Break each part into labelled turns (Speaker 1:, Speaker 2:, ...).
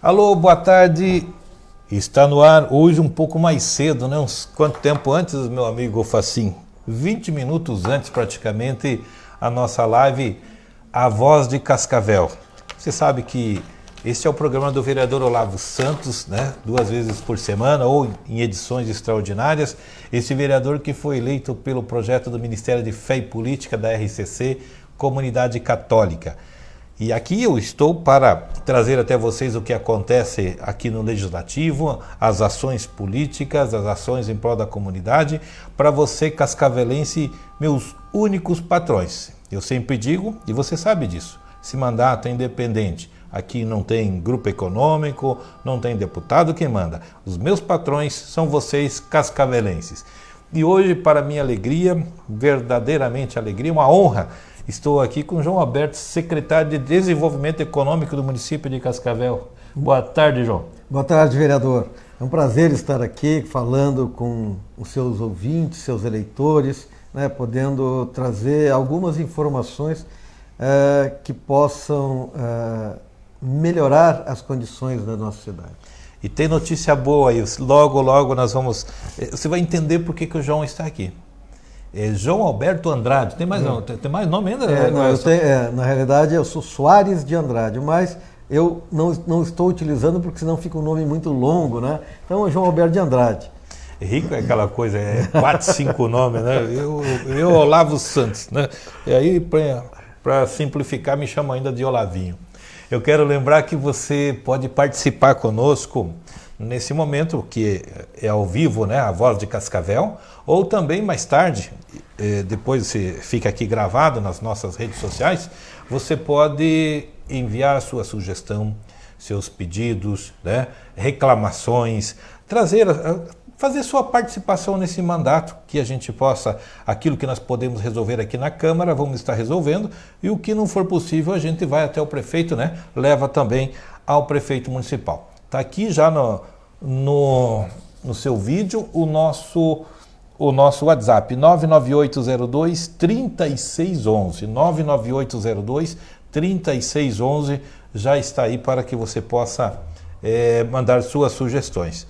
Speaker 1: Alô, boa tarde. Está no ar hoje um pouco mais cedo, né? Quanto tempo antes, meu amigo Facim? 20 minutos antes, praticamente, a nossa live A Voz de Cascavel. Você sabe que este é o programa do vereador Olavo Santos, né? 2 vezes por semana ou em edições extraordinárias. Esse vereador que foi eleito pelo projeto do Ministério de Fé e Política da RCC, Comunidade Católica. E aqui eu estou para trazer até vocês o que acontece aqui no Legislativo, as ações políticas, as ações em prol da comunidade, para você, cascavelense, meus únicos patrões. Eu sempre digo, e você sabe disso, esse mandato é independente. Aqui não tem grupo econômico, não tem deputado, quem manda. Os meus patrões são vocês, cascavelenses. E hoje, para minha alegria, verdadeiramente alegria, uma honra, estou aqui com João Alberto, secretário de Desenvolvimento Econômico do município de Cascavel. Boa tarde, João.
Speaker 2: Boa tarde, vereador. É um prazer estar aqui falando com os seus ouvintes, seus eleitores, né, podendo trazer algumas informações que possam melhorar as condições da nossa cidade.
Speaker 1: E tem notícia boa aí, logo nós vamos... Você vai entender por que o João está aqui. João Alberto Andrade, tem mais nome ainda?
Speaker 2: Na realidade eu sou Soares de Andrade, mas eu não estou utilizando porque senão fica um nome muito longo, né? Então é João Alberto de Andrade.
Speaker 1: Rico é aquela coisa, 4, 5 nomes, né? Eu Olavo Santos, né? E aí, para simplificar, me chamo ainda de Olavinho. Eu quero lembrar que você pode participar conosco nesse momento, que é ao vivo, né, a Voz de Cascavel, ou também mais tarde, depois você fica aqui gravado nas nossas redes sociais, você pode enviar a sua sugestão, seus pedidos, né, reclamações, fazer sua participação nesse mandato, que a gente possa, aquilo que nós podemos resolver aqui na Câmara, vamos estar resolvendo, e o que não for possível, a gente vai até o prefeito, né, leva também ao prefeito municipal. Está aqui já no seu vídeo o nosso WhatsApp, 99802-3611. 99802-3611 já está aí para que você possa mandar suas sugestões.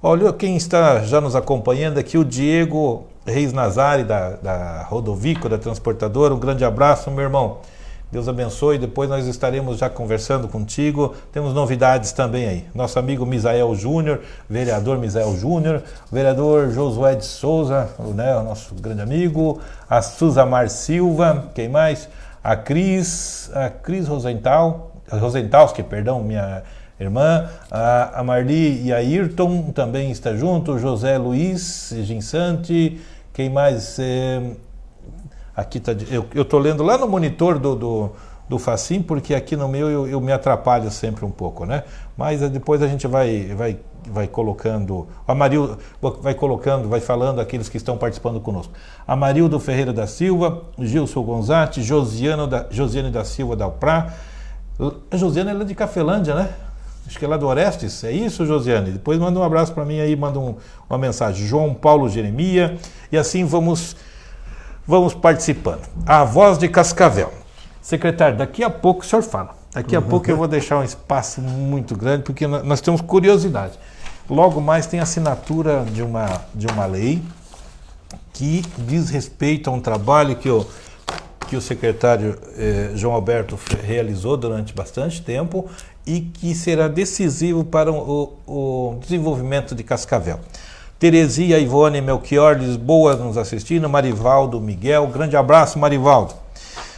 Speaker 1: Olha quem está já nos acompanhando aqui, o Diego Reis Nazari, da Rodovico, da Transportadora. Um grande abraço, meu irmão. Deus abençoe, depois nós estaremos já conversando contigo, temos novidades também aí. Nosso amigo Misael Júnior, vereador Misael Júnior, vereador Josué de Souza, né, o nosso grande amigo, a Suzamar Silva, quem mais? A Cris Rosentalski, perdão, minha irmã, a Marli e a Ayrton também está junto, o José Luiz Ginsante, quem mais? Aqui tá, eu estou lendo lá no monitor do Facim, porque aqui no meu eu me atrapalho sempre um pouco, né? Mas depois a gente vai colocando, a Marildo vai falando aqueles que estão participando conosco. A Marildo Ferreira da Silva, Gilson Gonzatti, Josiane da Silva da Alprá. A Josiane é lá de Cafelândia, né? Acho que é lá do Orestes, é isso, Josiane? Depois manda um abraço para mim aí, manda uma mensagem. João Paulo Jeremia, e assim vamos participando. A Voz de Cascavel. Secretário, daqui a pouco o senhor fala. Daqui a pouco eu vou deixar um espaço muito grande, porque nós temos curiosidade. Logo mais tem assinatura de uma lei que diz respeito a um trabalho que o secretário João Alberto realizou durante bastante tempo e que será decisivo para o desenvolvimento de Cascavel. Teresia, Ivone, Melchior, Lisboa nos assistindo, Marivaldo, Miguel, grande abraço, Marivaldo.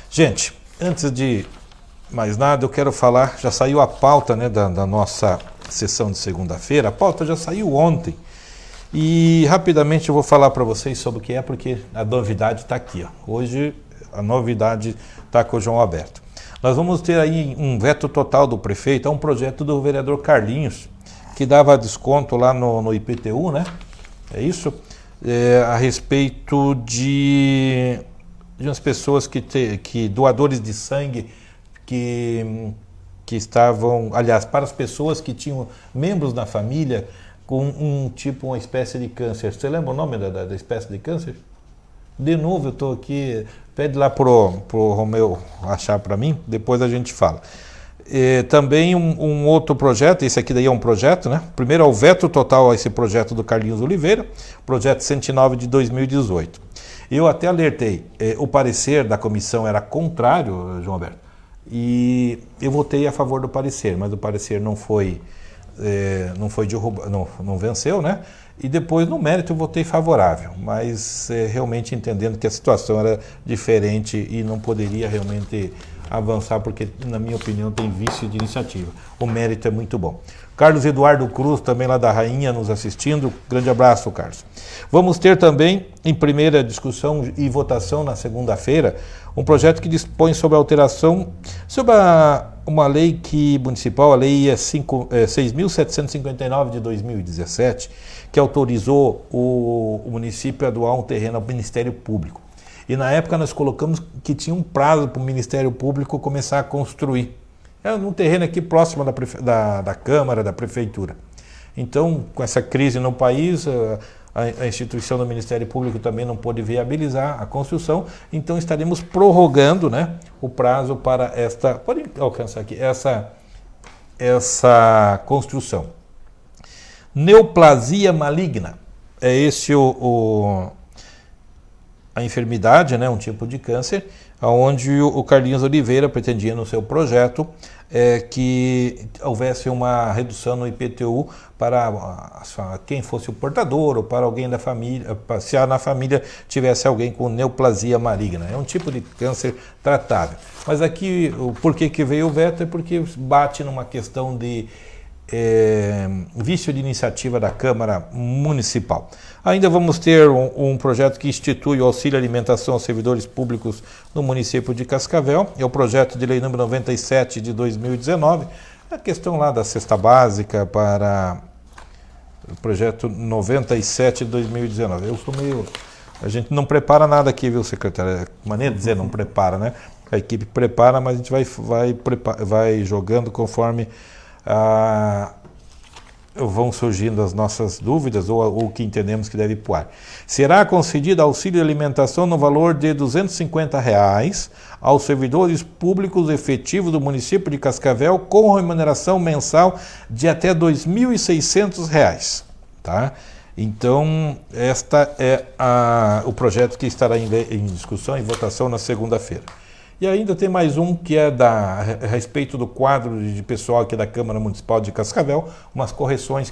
Speaker 1: Gente, antes de mais nada, eu quero falar, já saiu a pauta, né, da nossa sessão de segunda-feira, a pauta já saiu ontem, e rapidamente eu vou falar para vocês sobre o que é, porque a novidade está aqui, ó. Hoje a novidade está com o João Alberto. Nós vamos ter aí um veto total do prefeito, é um projeto do vereador Carlinhos, que dava desconto lá no IPTU, né? É isso? A respeito de umas pessoas doadores de sangue que estavam, aliás, para as pessoas que tinham membros na família com uma espécie de câncer. Você lembra o nome da espécie de câncer? De novo, eu estou aqui, pede lá pro Romeu achar para mim, depois a gente fala. Também um outro projeto, esse aqui daí é um projeto, né? Primeiro é o veto total a esse projeto do Carlinhos Oliveira, projeto 109 de 2018. Eu até alertei, o parecer da comissão era contrário, João Alberto, e eu votei a favor do parecer, mas o parecer não foi derrubado, não venceu, né? E depois, no mérito, eu votei favorável, mas realmente entendendo que a situação era diferente e não poderia realmente avançar, porque, na minha opinião, tem vício de iniciativa. O mérito é muito bom. Carlos Eduardo Cruz, também lá da Rainha, nos assistindo. Grande abraço, Carlos. Vamos ter também, em primeira discussão e votação na segunda-feira, um projeto que dispõe sobre a alteração, sobre uma lei municipal, a lei 6.759 de 2017, que autorizou o município a doar um terreno ao Ministério Público. E na época nós colocamos que tinha um prazo para o Ministério Público começar a construir. É um terreno aqui próximo da Câmara, da Prefeitura. Então, com essa crise no país, a instituição do Ministério Público também não pôde viabilizar a construção, então estaremos prorrogando, né, o prazo para pode alcançar aqui, essa construção. Neoplasia maligna, é esse a enfermidade, né, um tipo de câncer, onde o Carlinhos Oliveira pretendia no seu projeto que houvesse uma redução no IPTU para quem fosse o portador ou para alguém da família, se na família tivesse alguém com neoplasia maligna. É um tipo de câncer tratável. Mas aqui, o porquê que veio o veto é porque bate numa questão de vício de iniciativa da Câmara Municipal. Ainda vamos ter um projeto que institui o auxílio alimentação aos servidores públicos no município de Cascavel. É o projeto de lei número 97 de 2019. A questão lá da cesta básica para o projeto 97 de 2019. A gente não prepara nada aqui, viu, secretário? É maneira de dizer, não prepara, né? A equipe prepara, mas a gente vai jogando conforme vão surgindo as nossas dúvidas ou o que entendemos que deve ir para o ar. Será concedido auxílio alimentação no valor de R$ 250 aos servidores públicos efetivos do município de Cascavel com remuneração mensal de até R$ 2.600. Tá? Então, esta é o projeto que estará em discussão e votação na segunda-feira. E ainda tem mais um que é a respeito do quadro de pessoal aqui da Câmara Municipal de Cascavel, umas correções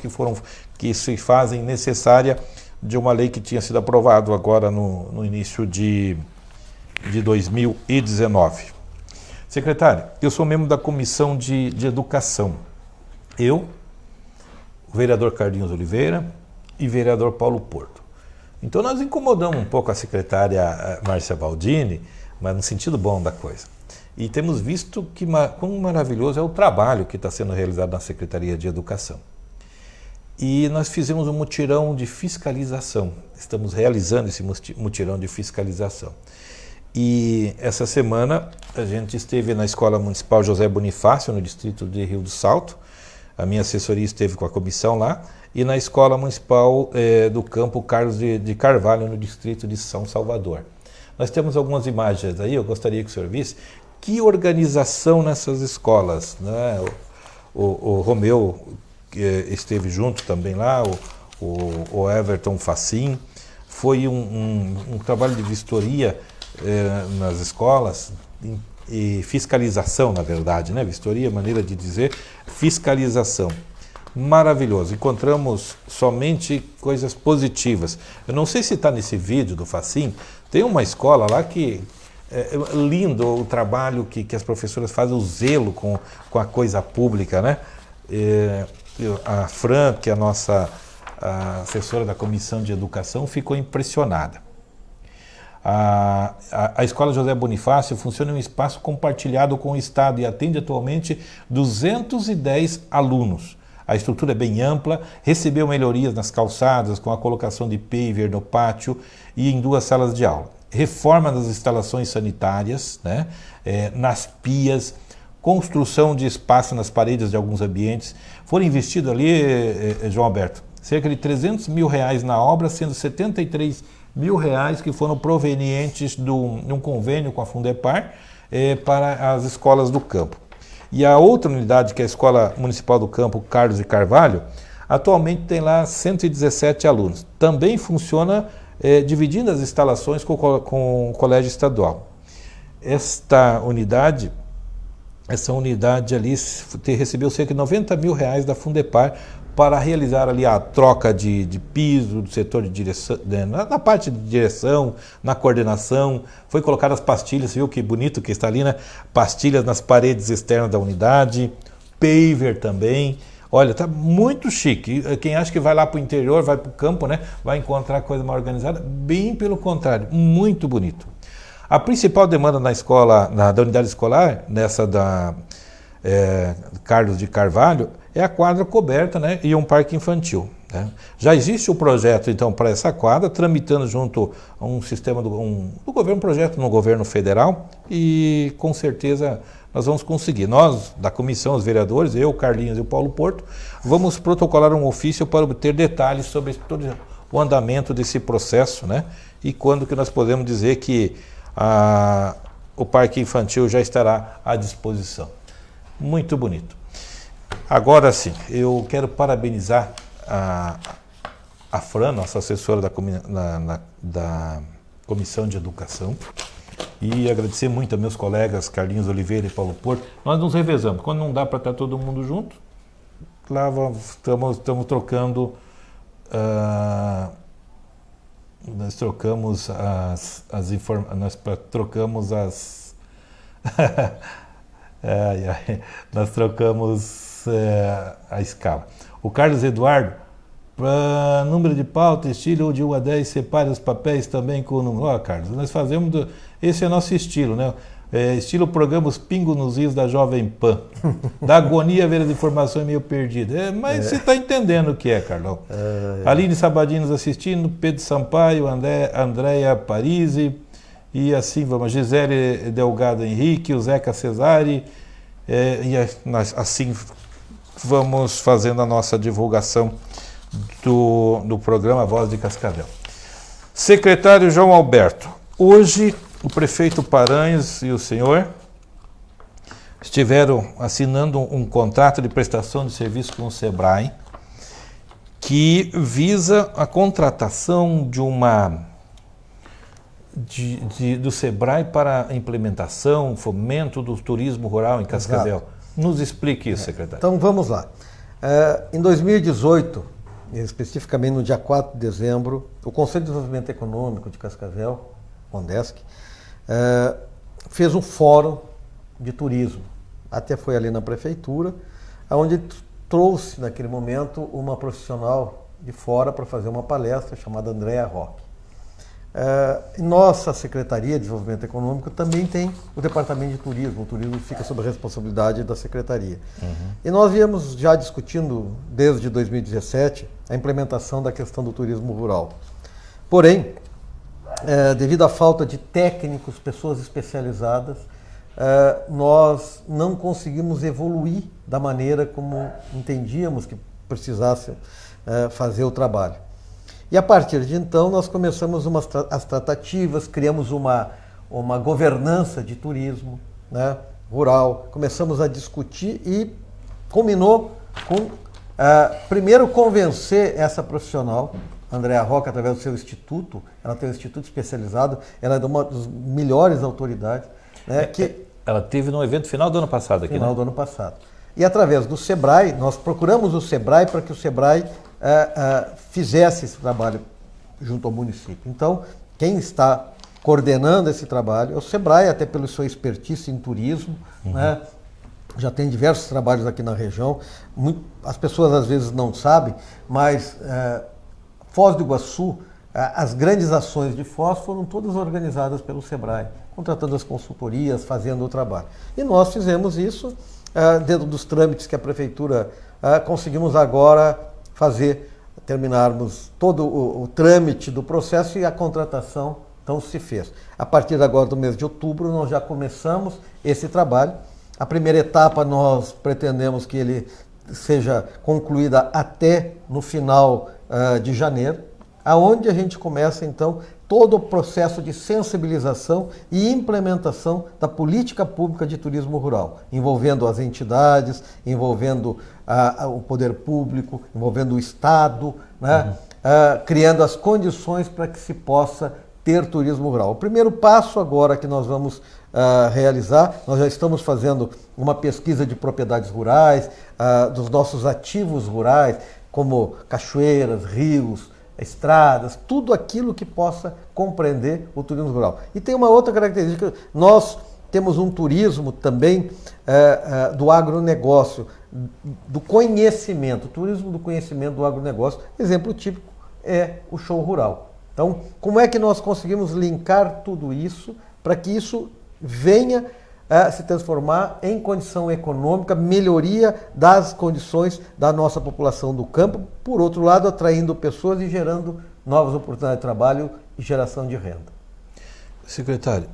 Speaker 1: que se fazem necessária de uma lei que tinha sido aprovada agora no início de 2019. Secretário, eu sou membro da Comissão de Educação. Eu, o vereador Carlinhos Oliveira e o vereador Paulo Porto. Então nós incomodamos um pouco a secretária Márcia Baldini, mas no sentido bom da coisa. E temos visto quão maravilhoso é o trabalho que está sendo realizado na Secretaria de Educação. E nós fizemos um mutirão de fiscalização. Estamos realizando esse mutirão de fiscalização. E essa semana a gente esteve na Escola Municipal José Bonifácio, no distrito de Rio do Salto. A minha assessoria esteve com a comissão lá. E na Escola Municipal do Campo Carlos de Carvalho, no distrito de São Salvador. Nós temos algumas imagens aí, eu gostaria que o senhor visse. Que organização nessas escolas, né? O Romeu esteve junto também lá, o Everton Facim. Foi um trabalho de vistoria nas escolas e fiscalização, na verdade, né? Vistoria, maneira de dizer, fiscalização. Maravilhoso, encontramos somente coisas positivas. Eu não sei se está nesse vídeo do Facim, tem uma escola lá que é lindo o trabalho que as professoras fazem, o zelo com a coisa pública, né? A Fran, que é a nossa assessora da Comissão de Educação, ficou impressionada. A Escola José Bonifácio funciona em um espaço compartilhado com o Estado e atende atualmente 210 alunos. A estrutura é bem ampla, recebeu melhorias nas calçadas, com a colocação de paver no pátio e em 2 salas de aula. Reforma das instalações sanitárias, né, nas pias, construção de espaço nas paredes de alguns ambientes. Foram investidos ali, João Alberto, cerca de R$300 mil na obra, sendo R$73 mil que foram provenientes de um convênio com a Fundepar para as escolas do campo. E a outra unidade, que é a Escola Municipal do Campo Carlos de Carvalho, atualmente tem lá 117 alunos. Também funciona dividindo as instalações com o Colégio Estadual. Essa unidade ali recebeu cerca de R$90 mil da Fundepar para realizar ali a troca de piso, do setor de direção, na parte de direção, na coordenação. Foi colocar as pastilhas, viu que bonito que está ali, né? Pastilhas nas paredes externas da unidade, paver também. Olha, tá muito chique. Quem acha que vai lá para o interior, vai para o campo, né? Vai encontrar coisa mal organizada. Bem pelo contrário, muito bonito. A principal demanda na escola, da unidade escolar, nessa da Carlos de Carvalho, é a quadra coberta, né, e um parque infantil, né? Já existe o projeto, então, para essa quadra, tramitando junto a um sistema do governo, um projeto no governo federal, e com certeza nós vamos conseguir. Nós, da comissão, os vereadores, eu, Carlinhos e o Paulo Porto, vamos protocolar um ofício para obter detalhes sobre todo o andamento desse processo, né, e quando que nós podemos dizer que o parque infantil já estará à disposição. Muito bonito. Agora sim, eu quero parabenizar a Fran, nossa assessora da Comissão de Educação, e agradecer muito a meus colegas Carlinhos Oliveira e Paulo Porto. Nós nos revezamos. Quando não dá para estar todo mundo junto, lá estamos trocando... nós trocamos as informações, nós trocamos a escala. O Carlos Eduardo, para número de pauta, estilo de 1 a 10, separe os papéis também com o número. Ó, Carlos, nós fazemos, esse é nosso estilo, né? Estilo programa Os Pingos nos Is da Jovem Pan. Da agonia ver as informações meio perdidas. Mas você está entendendo o que é, Carlão. Aline Sabadini nos assistindo, Pedro Sampaio, Andréia Parisi, e assim vamos. Gisele Delgado Henrique, o Zeca Cesari, nós assim vamos fazendo a nossa divulgação do programa Voz de Cascavel. Secretário João Alberto, hoje o prefeito Paranhos e o senhor estiveram assinando um contrato de prestação de serviço com o SEBRAE, que visa a contratação do SEBRAE para a implementação, fomento do turismo rural em Cascavel. Exato. Nos explique isso, secretário.
Speaker 2: Então vamos lá. Em 2018, especificamente no dia 4 de dezembro, o Conselho de Desenvolvimento Econômico de Cascavel, Condesc, fez um fórum de turismo. Até foi ali na prefeitura, onde trouxe naquele momento uma profissional de fora para fazer uma palestra chamada Andréia Roque. Nossa Secretaria de Desenvolvimento Econômico também tem o Departamento de Turismo. O turismo fica sob a responsabilidade da Secretaria. Uhum. E nós viemos já discutindo, desde 2017, a implementação da questão do turismo rural. Porém, devido à falta de técnicos, pessoas especializadas, nós não conseguimos evoluir da maneira como entendíamos que precisasse fazer o trabalho. E a partir de então nós começamos as tratativas, criamos uma governança de turismo, né, rural, começamos a discutir e culminou com, primeiro, convencer essa profissional, Andréia Roque, através do seu instituto. Ela tem um instituto especializado, ela é uma das melhores autoridades. Né,
Speaker 1: ela teve no evento final do ano passado aqui,
Speaker 2: final do ano passado. E através do SEBRAE, nós procuramos o SEBRAE para que o SEBRAE fizesse esse trabalho junto ao município. Então, quem está coordenando esse trabalho é o SEBRAE, até pelo sua expertise em turismo, uhum. Né? Já tem diversos trabalhos aqui na região. As pessoas às vezes não sabem, mas Foz do Iguaçu, as grandes ações de Foz foram todas organizadas pelo SEBRAE, contratando as consultorias, fazendo o trabalho. E nós fizemos isso dentro dos trâmites que a Prefeitura conseguimos agora terminarmos todo o trâmite do processo, e a contratação então se fez. A partir agora do mês de outubro nós já começamos esse trabalho. A primeira etapa nós pretendemos que ele seja concluída até no final de janeiro, aonde a gente começa então todo o processo de sensibilização e implementação da política pública de turismo rural, envolvendo as entidades, envolvendo o poder público, envolvendo o Estado, né? Criando as condições para que se possa ter turismo rural. O primeiro passo agora que nós vamos realizar, nós já estamos fazendo uma pesquisa de propriedades rurais, dos nossos ativos rurais, como cachoeiras, rios, estradas, tudo aquilo que possa compreender o turismo rural. E tem uma outra característica, nós temos um turismo também do agronegócio, do conhecimento, turismo do conhecimento do agronegócio. Exemplo típico é o show rural. Então, como é que nós conseguimos linkar tudo isso para que isso venha se transformar em condição econômica, melhoria das condições da nossa população do campo, por outro lado, atraindo pessoas e gerando novas oportunidades de trabalho e geração de renda.
Speaker 1: Secretário,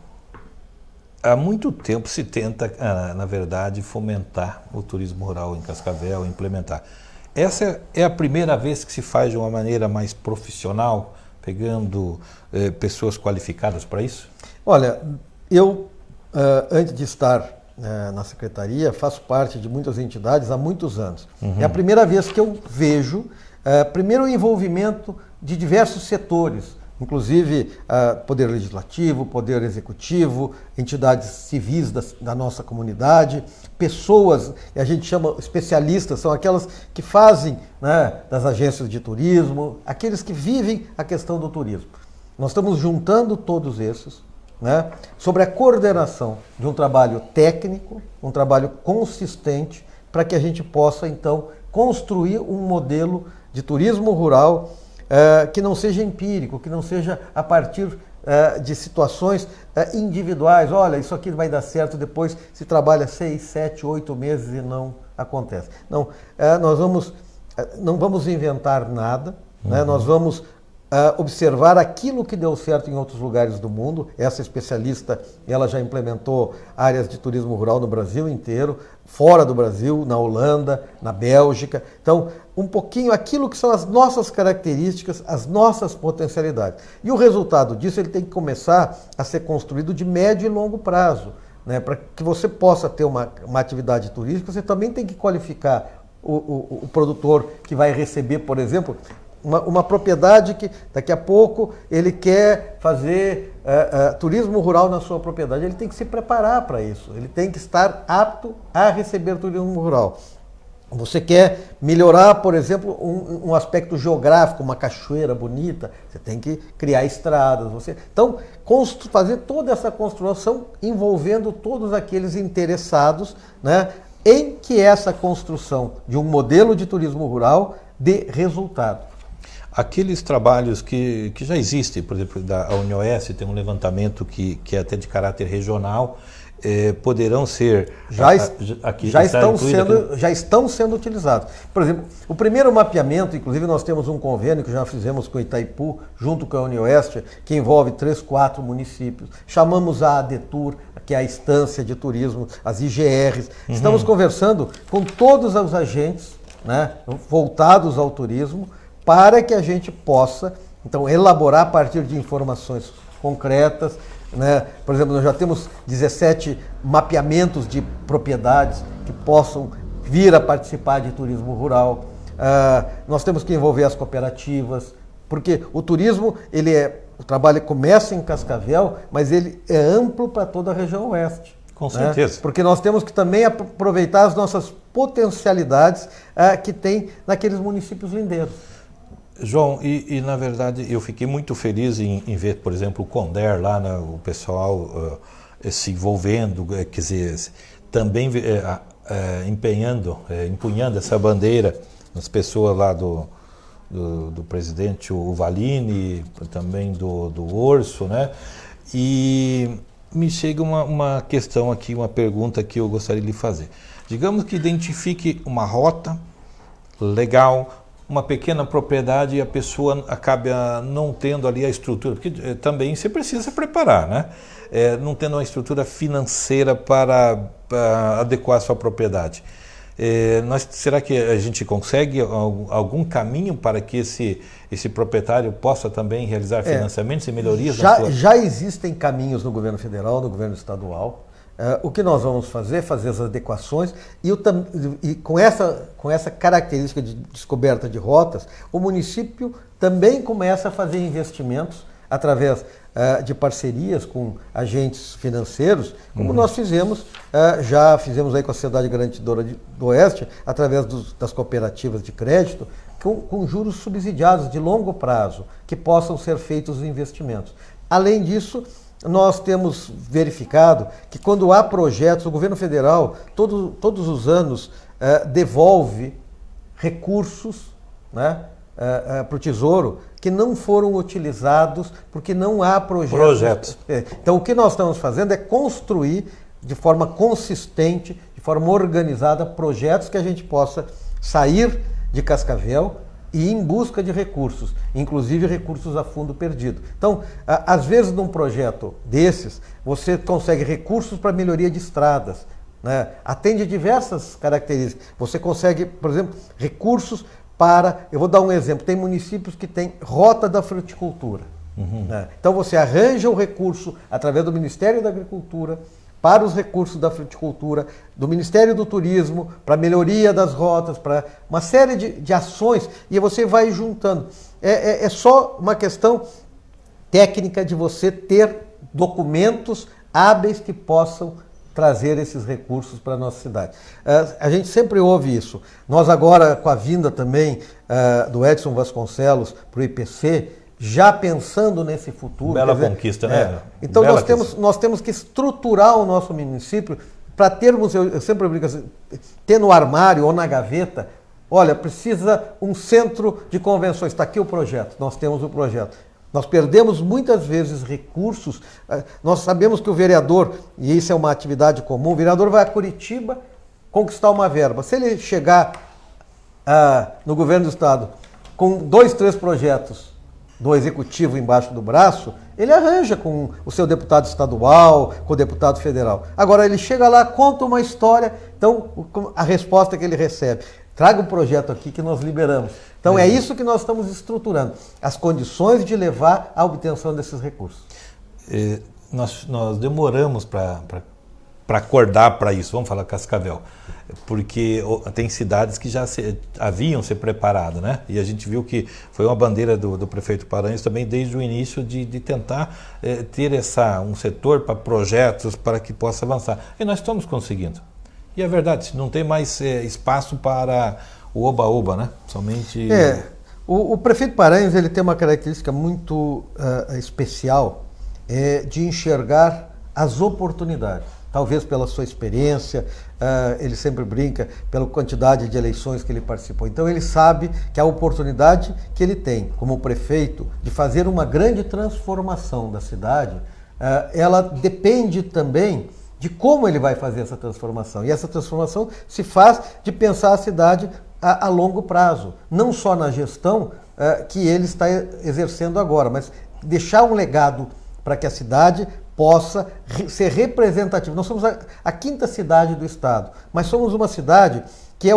Speaker 1: há muito tempo se tenta, na verdade, fomentar o turismo rural em Cascavel, implementar. Essa é a primeira vez que se faz de uma maneira mais profissional, pegando pessoas qualificadas para isso?
Speaker 2: Olha, eu antes de estar na secretaria, faço parte de muitas entidades há muitos anos. É a primeira vez que eu vejo, primeiro, o envolvimento de diversos setores, inclusive Poder Legislativo, Poder Executivo, entidades civis da nossa comunidade, pessoas, a gente chama especialistas, são aquelas que fazem, né, das agências de turismo, aqueles que vivem a questão do turismo. Nós estamos juntando todos esses, né, sobre a coordenação de um trabalho técnico, um trabalho consistente, para que a gente possa, então, construir um modelo de turismo rural que não seja empírico, que não seja a partir de situações individuais. Olha, isso aqui vai dar certo, depois se trabalha 6, 7, 8 meses e não acontece. Não, não vamos inventar nada, né, nós vamos observar aquilo que deu certo em outros lugares do mundo. Essa especialista, ela já implementou áreas de turismo rural no Brasil inteiro, fora do Brasil, na Holanda, na Bélgica. Então, um pouquinho aquilo que são as nossas características, as nossas potencialidades. E o resultado disso, ele tem que começar a ser construído de médio e longo prazo, né? Para que você possa ter uma atividade turística, você também tem que qualificar o produtor que vai receber, por exemplo, uma propriedade que daqui a pouco ele quer fazer turismo rural na sua propriedade. Ele tem que se preparar para isso, ele tem que estar apto a receber turismo rural. Você quer melhorar, por exemplo, um aspecto geográfico, uma cachoeira bonita, você tem que criar estradas. Então, fazer toda essa construção envolvendo todos aqueles interessados, né, em que essa construção de um modelo de turismo rural dê resultado.
Speaker 1: Aqueles trabalhos que já existem, por exemplo, da UniOeste tem um levantamento que é até de caráter regional, poderão ser...
Speaker 2: Já estão sendo utilizados. Por exemplo, o primeiro mapeamento, inclusive nós temos um convênio que já fizemos com Itaipu, junto com a UniOeste, que envolve 3, 4 municípios. Chamamos a ADETUR, que é a Instância de Turismo, as IGRs. Estamos conversando com todos os agentes, né, voltados ao turismo, para que a gente possa, então, elaborar a partir de informações concretas, né? Por exemplo, nós já temos 17 mapeamentos de propriedades que possam vir a participar de turismo rural. Nós temos que envolver as cooperativas, porque o turismo, o trabalho começa em Cascavel, mas ele é amplo para toda a região oeste.
Speaker 1: Com certeza.
Speaker 2: Né? Porque nós temos que também aproveitar as nossas potencialidades que tem naqueles municípios lindeiros.
Speaker 1: João, na verdade eu fiquei muito feliz em ver, por exemplo, o Conder lá, né, o pessoal se envolvendo, quer dizer, também empunhando essa bandeira, as pessoas lá do presidente, o Valini, também do Orso, né? E me chega uma questão aqui, uma pergunta que eu gostaria de lhe fazer. Digamos que identifique uma rota legal, uma pequena propriedade e a pessoa acaba não tendo ali a estrutura, porque também você precisa se preparar, né? Não tendo uma estrutura financeira para adequar a sua propriedade. Será que a gente consegue algum caminho para que esse proprietário possa também realizar financiamentos e melhorias?
Speaker 2: Já existem caminhos no governo federal, no governo estadual. O que nós vamos fazer é fazer as adequações e com essa característica de descoberta de rotas, o município também começa a fazer investimentos através de parcerias com agentes financeiros, como nós já fizemos aí com a Sociedade Garantidora do Oeste, através das cooperativas de crédito, com juros subsidiados de longo prazo, que possam ser feitos os investimentos. Além disso, nós temos verificado que quando há projetos, o governo federal, todos os anos, devolve recursos, né, para o Tesouro que não foram utilizados porque não há projetos. Então, o que nós estamos fazendo é construir de forma consistente, de forma organizada, projetos que a gente possa sair de Cascavel e ir em busca de recursos, inclusive recursos a fundo perdido. Então, às vezes num projeto desses, você consegue recursos para melhoria de estradas, né? Atende diversas características. Você consegue, por exemplo, recursos eu vou dar um exemplo, tem municípios que têm rota da fruticultura. Né? Então você arranja o recurso através do Ministério da Agricultura para os recursos da fruticultura, do Ministério do Turismo, para melhoria das rotas, para uma série de ações, e você vai juntando. É só uma questão técnica de você ter documentos hábeis que possam trazer esses recursos para a nossa cidade. A gente sempre ouve isso. Nós agora, com a vinda também do Edson Vasconcelos para o IPC, já pensando nesse futuro.
Speaker 1: Bela conquista, né?
Speaker 2: Então nós temos que estruturar o nosso município para termos, eu sempre brinco assim, ter no armário ou na gaveta, olha, precisa um centro de convenções, está aqui o projeto, nós temos o projeto. Nós perdemos muitas vezes recursos, nós sabemos que o vereador, e isso é uma atividade comum, o vereador vai a Curitiba conquistar uma verba. Se ele chegar no governo do estado com 2, 3 projetos do executivo embaixo do braço, ele arranja com o seu deputado estadual, com o deputado federal. Agora ele chega lá, conta uma história, então a resposta que ele recebe: traga um projeto aqui que nós liberamos. Então é isso que nós estamos estruturando, as condições de levar à obtenção desses recursos.
Speaker 1: Nós demoramos para acordar para isso, vamos falar Cascavel, porque tem cidades que já haviam se preparado, né? E a gente viu que foi uma bandeira do prefeito Paranhos também desde o início de tentar ter um setor para projetos para que possa avançar. E nós estamos conseguindo. E é verdade, não tem mais espaço para o oba-oba, né? Somente...
Speaker 2: O prefeito Paranhos, ele tem uma característica muito especial, de enxergar as oportunidades. Talvez pela sua experiência, ele sempre brinca, pela quantidade de eleições que ele participou. Então ele sabe que a oportunidade que ele tem como prefeito de fazer uma grande transformação da cidade, ela depende também de como ele vai fazer essa transformação. E essa transformação se faz de pensar a cidade a longo prazo, não só na gestão que ele está exercendo agora, mas deixar um legado para que a cidade possa ser representativa. Nós somos a 5ª cidade do estado, mas somos uma cidade que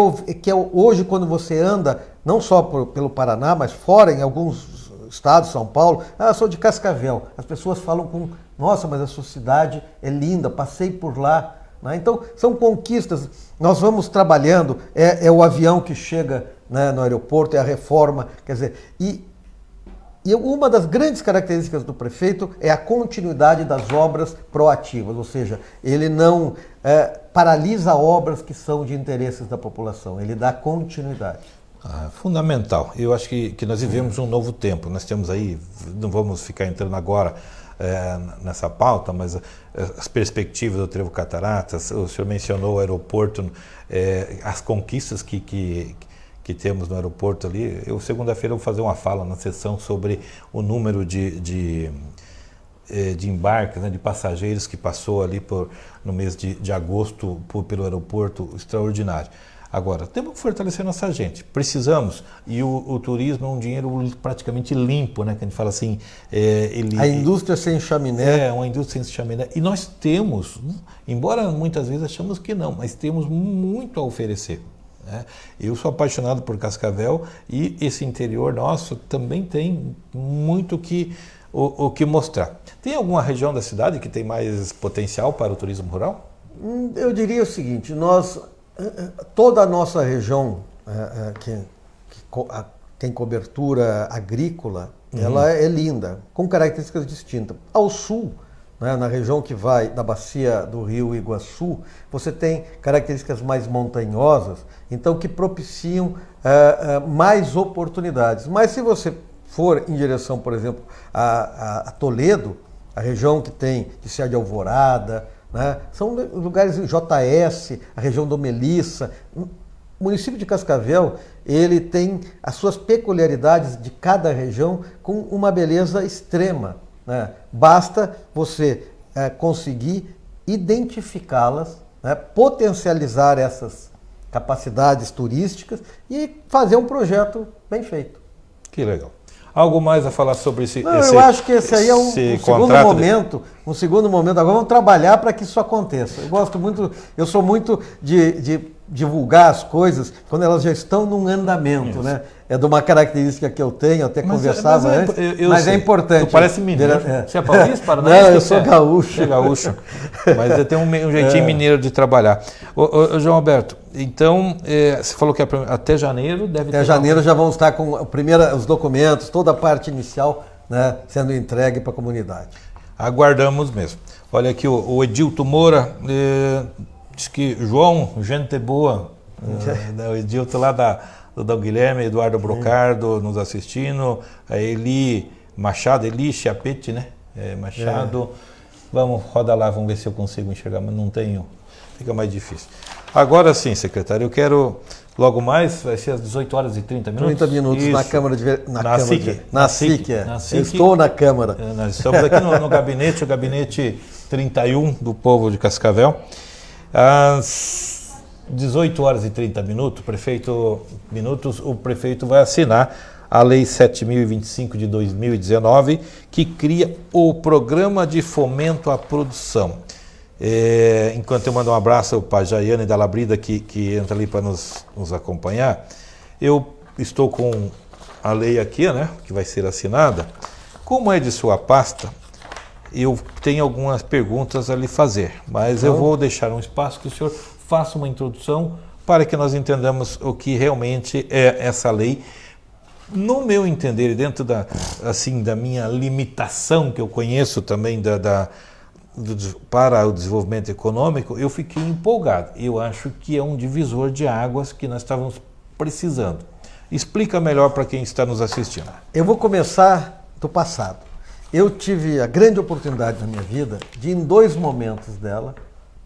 Speaker 2: hoje, quando você anda, não só pelo Paraná, mas fora, em alguns estados, São Paulo, sou de Cascavel. As pessoas falam nossa, mas a sua cidade é linda, passei por lá. Né? Então, são conquistas. Nós vamos trabalhando, é o avião que chega, né, no aeroporto, é a reforma, quer dizer, e uma das grandes características do prefeito é a continuidade das obras proativas, ou seja, ele não paralisa obras que são de interesses da população, ele dá continuidade.
Speaker 1: Fundamental. Eu acho que nós vivemos um novo tempo. Nós temos aí, não vamos ficar entrando agora nessa pauta, mas as perspectivas do Trevo Cataratas, o senhor mencionou o aeroporto, as conquistas que temos no aeroporto ali. Segunda-feira, vou fazer uma fala na sessão sobre o número de embarques, né, de passageiros que passou ali no mês de agosto pelo aeroporto, extraordinário. Agora, temos que fortalecer nossa gente, precisamos, e o turismo é um dinheiro praticamente limpo, né? Que a gente fala assim...
Speaker 2: a indústria sem chaminé.
Speaker 1: É, uma indústria sem chaminé. E nós temos, embora muitas vezes achamos que não, mas temos muito a oferecer. Eu sou apaixonado por Cascavel e esse interior nosso também tem muito o que mostrar. Tem alguma região da cidade que tem mais potencial para o turismo rural?
Speaker 2: Eu diria o seguinte, toda a nossa região que tem cobertura agrícola, ela é linda, com características distintas. Ao sul, na região que vai da bacia do Rio Iguaçu, você tem características mais montanhosas, então que propiciam mais oportunidades. Mas se você for em direção, por exemplo, a Toledo, a região que tem de Serra de Alvorada, né, são lugares JS, a região do Melissa. O município de Cascavel, ele tem as suas peculiaridades de cada região com uma beleza extrema. Né? Basta você conseguir identificá-las, né? Potencializar essas capacidades turísticas e fazer um projeto bem feito. Que legal.
Speaker 1: Algo mais a falar sobre esse
Speaker 2: Não, eu acho que esse aí é um segundo momento. Um segundo momento. Agora vamos trabalhar para que isso aconteça. Eu sou muito de divulgar as coisas quando elas já estão num andamento, né? É de uma característica que eu tenho, até conversava antes, mas é importante.
Speaker 1: Tu parece mineiro. Você é paulista?
Speaker 2: Não, eu sou gaúcho.
Speaker 1: É gaúcho. Mas eu tenho um jeitinho mineiro de trabalhar. Ô, João Alberto, então, você falou que até janeiro deve ter...
Speaker 2: Até janeiro já vão estar com os documentos, toda a parte inicial, né, sendo entregue para a comunidade.
Speaker 1: Aguardamos mesmo. Olha aqui, o Edilto Moura diz que, João, gente boa, o Edilto lá do Dom Guilherme, Eduardo Brocardo nos assistindo, a Eli Machado, Eli Chiapete, né? Machado. Vamos, roda lá, vamos ver se eu consigo enxergar, mas não tenho, fica mais difícil. Agora sim, secretário, eu quero logo mais, vai ser às 18 horas e 30 minutos.
Speaker 2: 30 minutos. Isso. Na Câmara de...
Speaker 1: Na SIC.
Speaker 2: Eu estou na Câmara.
Speaker 1: Nós estamos aqui no gabinete, o gabinete 31 do povo de Cascavel. Às 18 horas e 30 minutos, o prefeito vai assinar a Lei 7.025 de 2019, que cria o Programa de Fomento à Produção. Enquanto eu mando um abraço para a Jaiane da Labrida, que entra ali para nos acompanhar, eu estou com a lei aqui, né, que vai ser assinada. Como é de sua pasta, eu tenho algumas perguntas a lhe fazer, mas eu vou deixar um espaço que o senhor faça uma introdução para que nós entendamos o que realmente é essa lei. No meu entender, dentro da minha limitação que eu conheço também para o desenvolvimento econômico, eu fiquei empolgado. Eu acho que é um divisor de águas que nós estávamos precisando. Explica melhor para quem está nos assistindo.
Speaker 2: Eu vou começar do passado. Eu tive a grande oportunidade na minha vida de, em 2 momentos dela,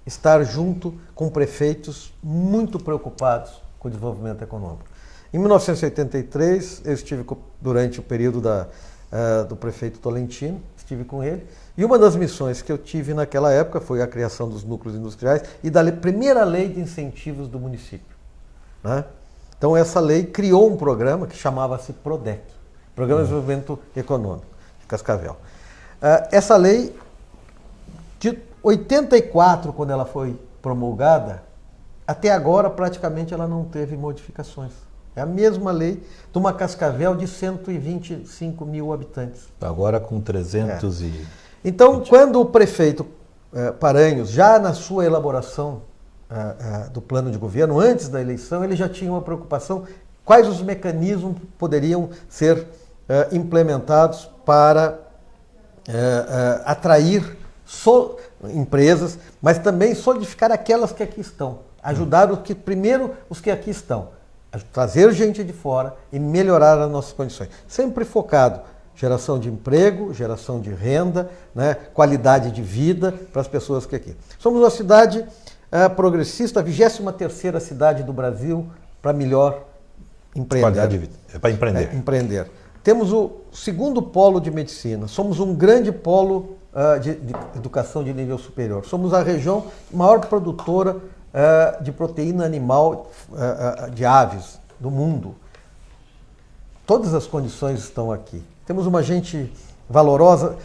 Speaker 2: estar junto com prefeitos muito preocupados com o desenvolvimento econômico. Em 1983, eu estive durante o período do prefeito Tolentino, estive com ele, e uma das missões que eu tive naquela época foi a criação dos núcleos industriais e da primeira lei de incentivos do município. Né? Então essa lei criou um programa que chamava-se PRODEC, Programa de Desenvolvimento Econômico de Cascavel. Essa lei, de 84, quando ela foi promulgada, até agora praticamente ela não teve modificações. É a mesma lei de uma Cascavel de 125 mil habitantes.
Speaker 1: Agora com 300 e...
Speaker 2: Então, quando o prefeito Paranhos, já na sua elaboração do plano de governo, antes da eleição, ele já tinha uma preocupação quais os mecanismos poderiam ser implementados para atrair empresas, mas também solidificar aquelas que aqui estão. Ajudar primeiro os que aqui estão. Trazer gente de fora e melhorar as nossas condições. Sempre focado geração de emprego, geração de renda, né, qualidade de vida para as pessoas que aqui. Somos uma cidade progressista, a 23ª cidade do Brasil para melhor empreender.
Speaker 1: Qualidade de vida, para empreender.
Speaker 2: Empreender. Temos o 2º polo de medicina, somos um grande polo de educação de nível superior. Somos a região maior produtora de proteína animal de aves do mundo. Todas as condições estão aqui. Temos uma gente valorosa.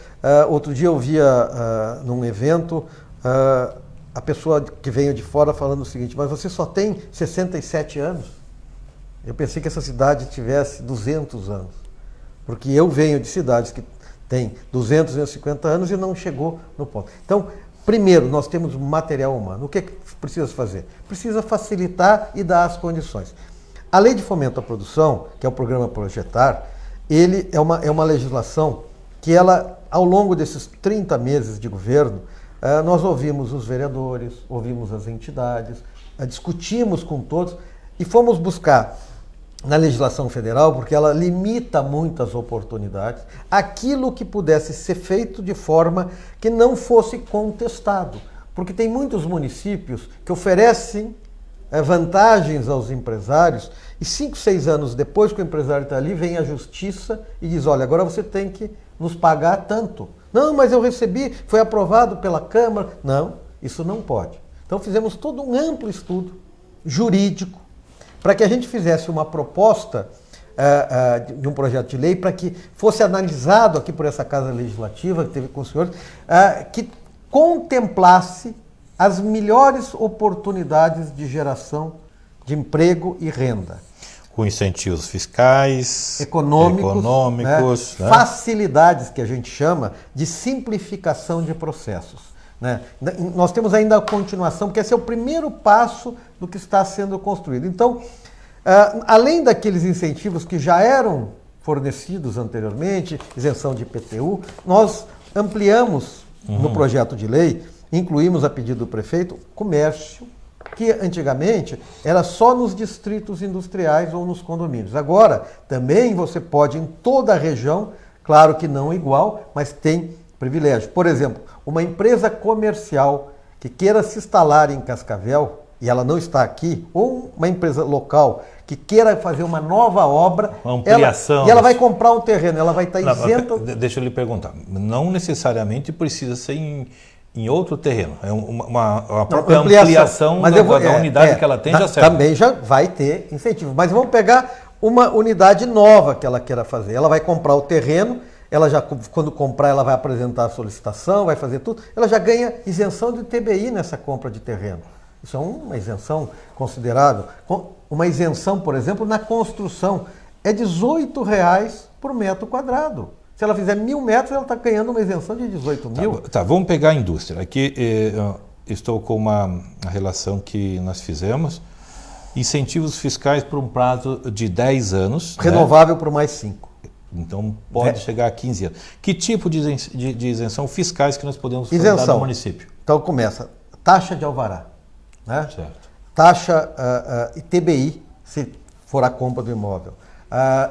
Speaker 2: Outro dia eu via num evento a pessoa que veio de fora falando o seguinte: mas você só tem 67 anos? Eu pensei que essa cidade tivesse 200 anos, porque eu venho de cidades que têm 200, 250 anos e não chegou no ponto. Então, primeiro, nós temos material humano. O que precisa fazer? Precisa facilitar e dar as condições. A Lei de Fomento à Produção, que é o programa Projetar, ele é uma legislação que ela, ao longo desses 30 meses de governo, nós ouvimos os vereadores, ouvimos as entidades, discutimos com todos e fomos buscar na legislação federal, porque ela limita muitas oportunidades, aquilo que pudesse ser feito de forma que não fosse contestado. Porque tem muitos municípios que oferecem vantagens aos empresários e 5, 6 anos depois que o empresário está ali, vem a justiça e diz: olha, agora você tem que nos pagar tanto. Não, mas eu recebi, foi aprovado pela Câmara. Não, isso não pode. Então fizemos todo um amplo estudo jurídico para que a gente fizesse uma proposta de um projeto de lei para que fosse analisado aqui por essa Casa Legislativa, que teve com os senhores, que contemplasse as melhores oportunidades de geração de emprego e renda.
Speaker 1: Com incentivos fiscais,
Speaker 2: econômicos,
Speaker 1: né?
Speaker 2: Facilidades que a gente chama de simplificação de processos. Né? Nós temos ainda a continuação, porque esse é o primeiro passo do que está sendo construído. Então, além daqueles incentivos que já eram fornecidos anteriormente, isenção de IPTU, nós ampliamos no projeto de lei, incluímos a pedido do prefeito, comércio, que antigamente era só nos distritos industriais ou nos condomínios. Agora, também você pode, em toda a região, claro que não igual, mas tem privilégio. Por exemplo, uma empresa comercial que queira se instalar em Cascavel, e ela não está aqui, ou uma empresa local que queira fazer uma nova obra,
Speaker 1: uma ampliação.
Speaker 2: E ela vai comprar um terreno, ela vai estar isenta...
Speaker 1: Deixa eu lhe perguntar, não necessariamente precisa ser em outro terreno, é uma própria ampliação
Speaker 2: mas
Speaker 1: da unidade que ela tem, já serve.
Speaker 2: Também já vai ter incentivo, mas vamos pegar uma unidade nova que ela queira fazer. Ela vai comprar o terreno, ela já, quando comprar, ela vai apresentar a solicitação, vai fazer tudo, ela já ganha isenção de TBI nessa compra de terreno. Isso é uma isenção considerável. Uma isenção, por exemplo, na construção, é R$18 por metro quadrado. Se ela fizer 1.000 metros, ela está ganhando uma isenção de 18 mil.
Speaker 1: Tá, vamos pegar a indústria. Aqui estou com uma relação que nós fizemos. Incentivos fiscais por um prazo de 10 anos.
Speaker 2: Renovável, né? Por mais 5.
Speaker 1: Então pode chegar a 15 anos. Que tipo de isenção fiscais que nós podemos
Speaker 2: dar
Speaker 1: no município?
Speaker 2: Então começa. Taxa de alvará. Né?
Speaker 1: Certo.
Speaker 2: Taxa ITBI, se for a compra do imóvel.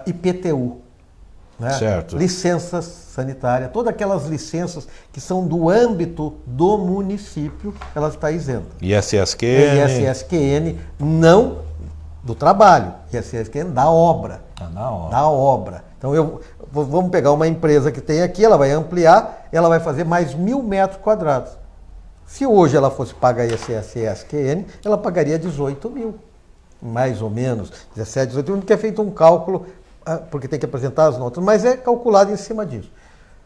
Speaker 2: IPTU. Né?
Speaker 1: Certo.
Speaker 2: Licenças sanitárias, todas aquelas licenças que são do âmbito do município, ela está isenta.
Speaker 1: ISSQN.
Speaker 2: ISSQN não do trabalho, ISSQN da obra. Da obra. Então vamos pegar uma empresa que tem aqui, ela vai ampliar, ela vai fazer mais 1.000 metros quadrados. Se hoje ela fosse pagar ISSQN, ela pagaria 18 mil, mais ou menos, 17, 18 mil, porque é feito um cálculo, porque tem que apresentar as notas, mas é calculado em cima disso.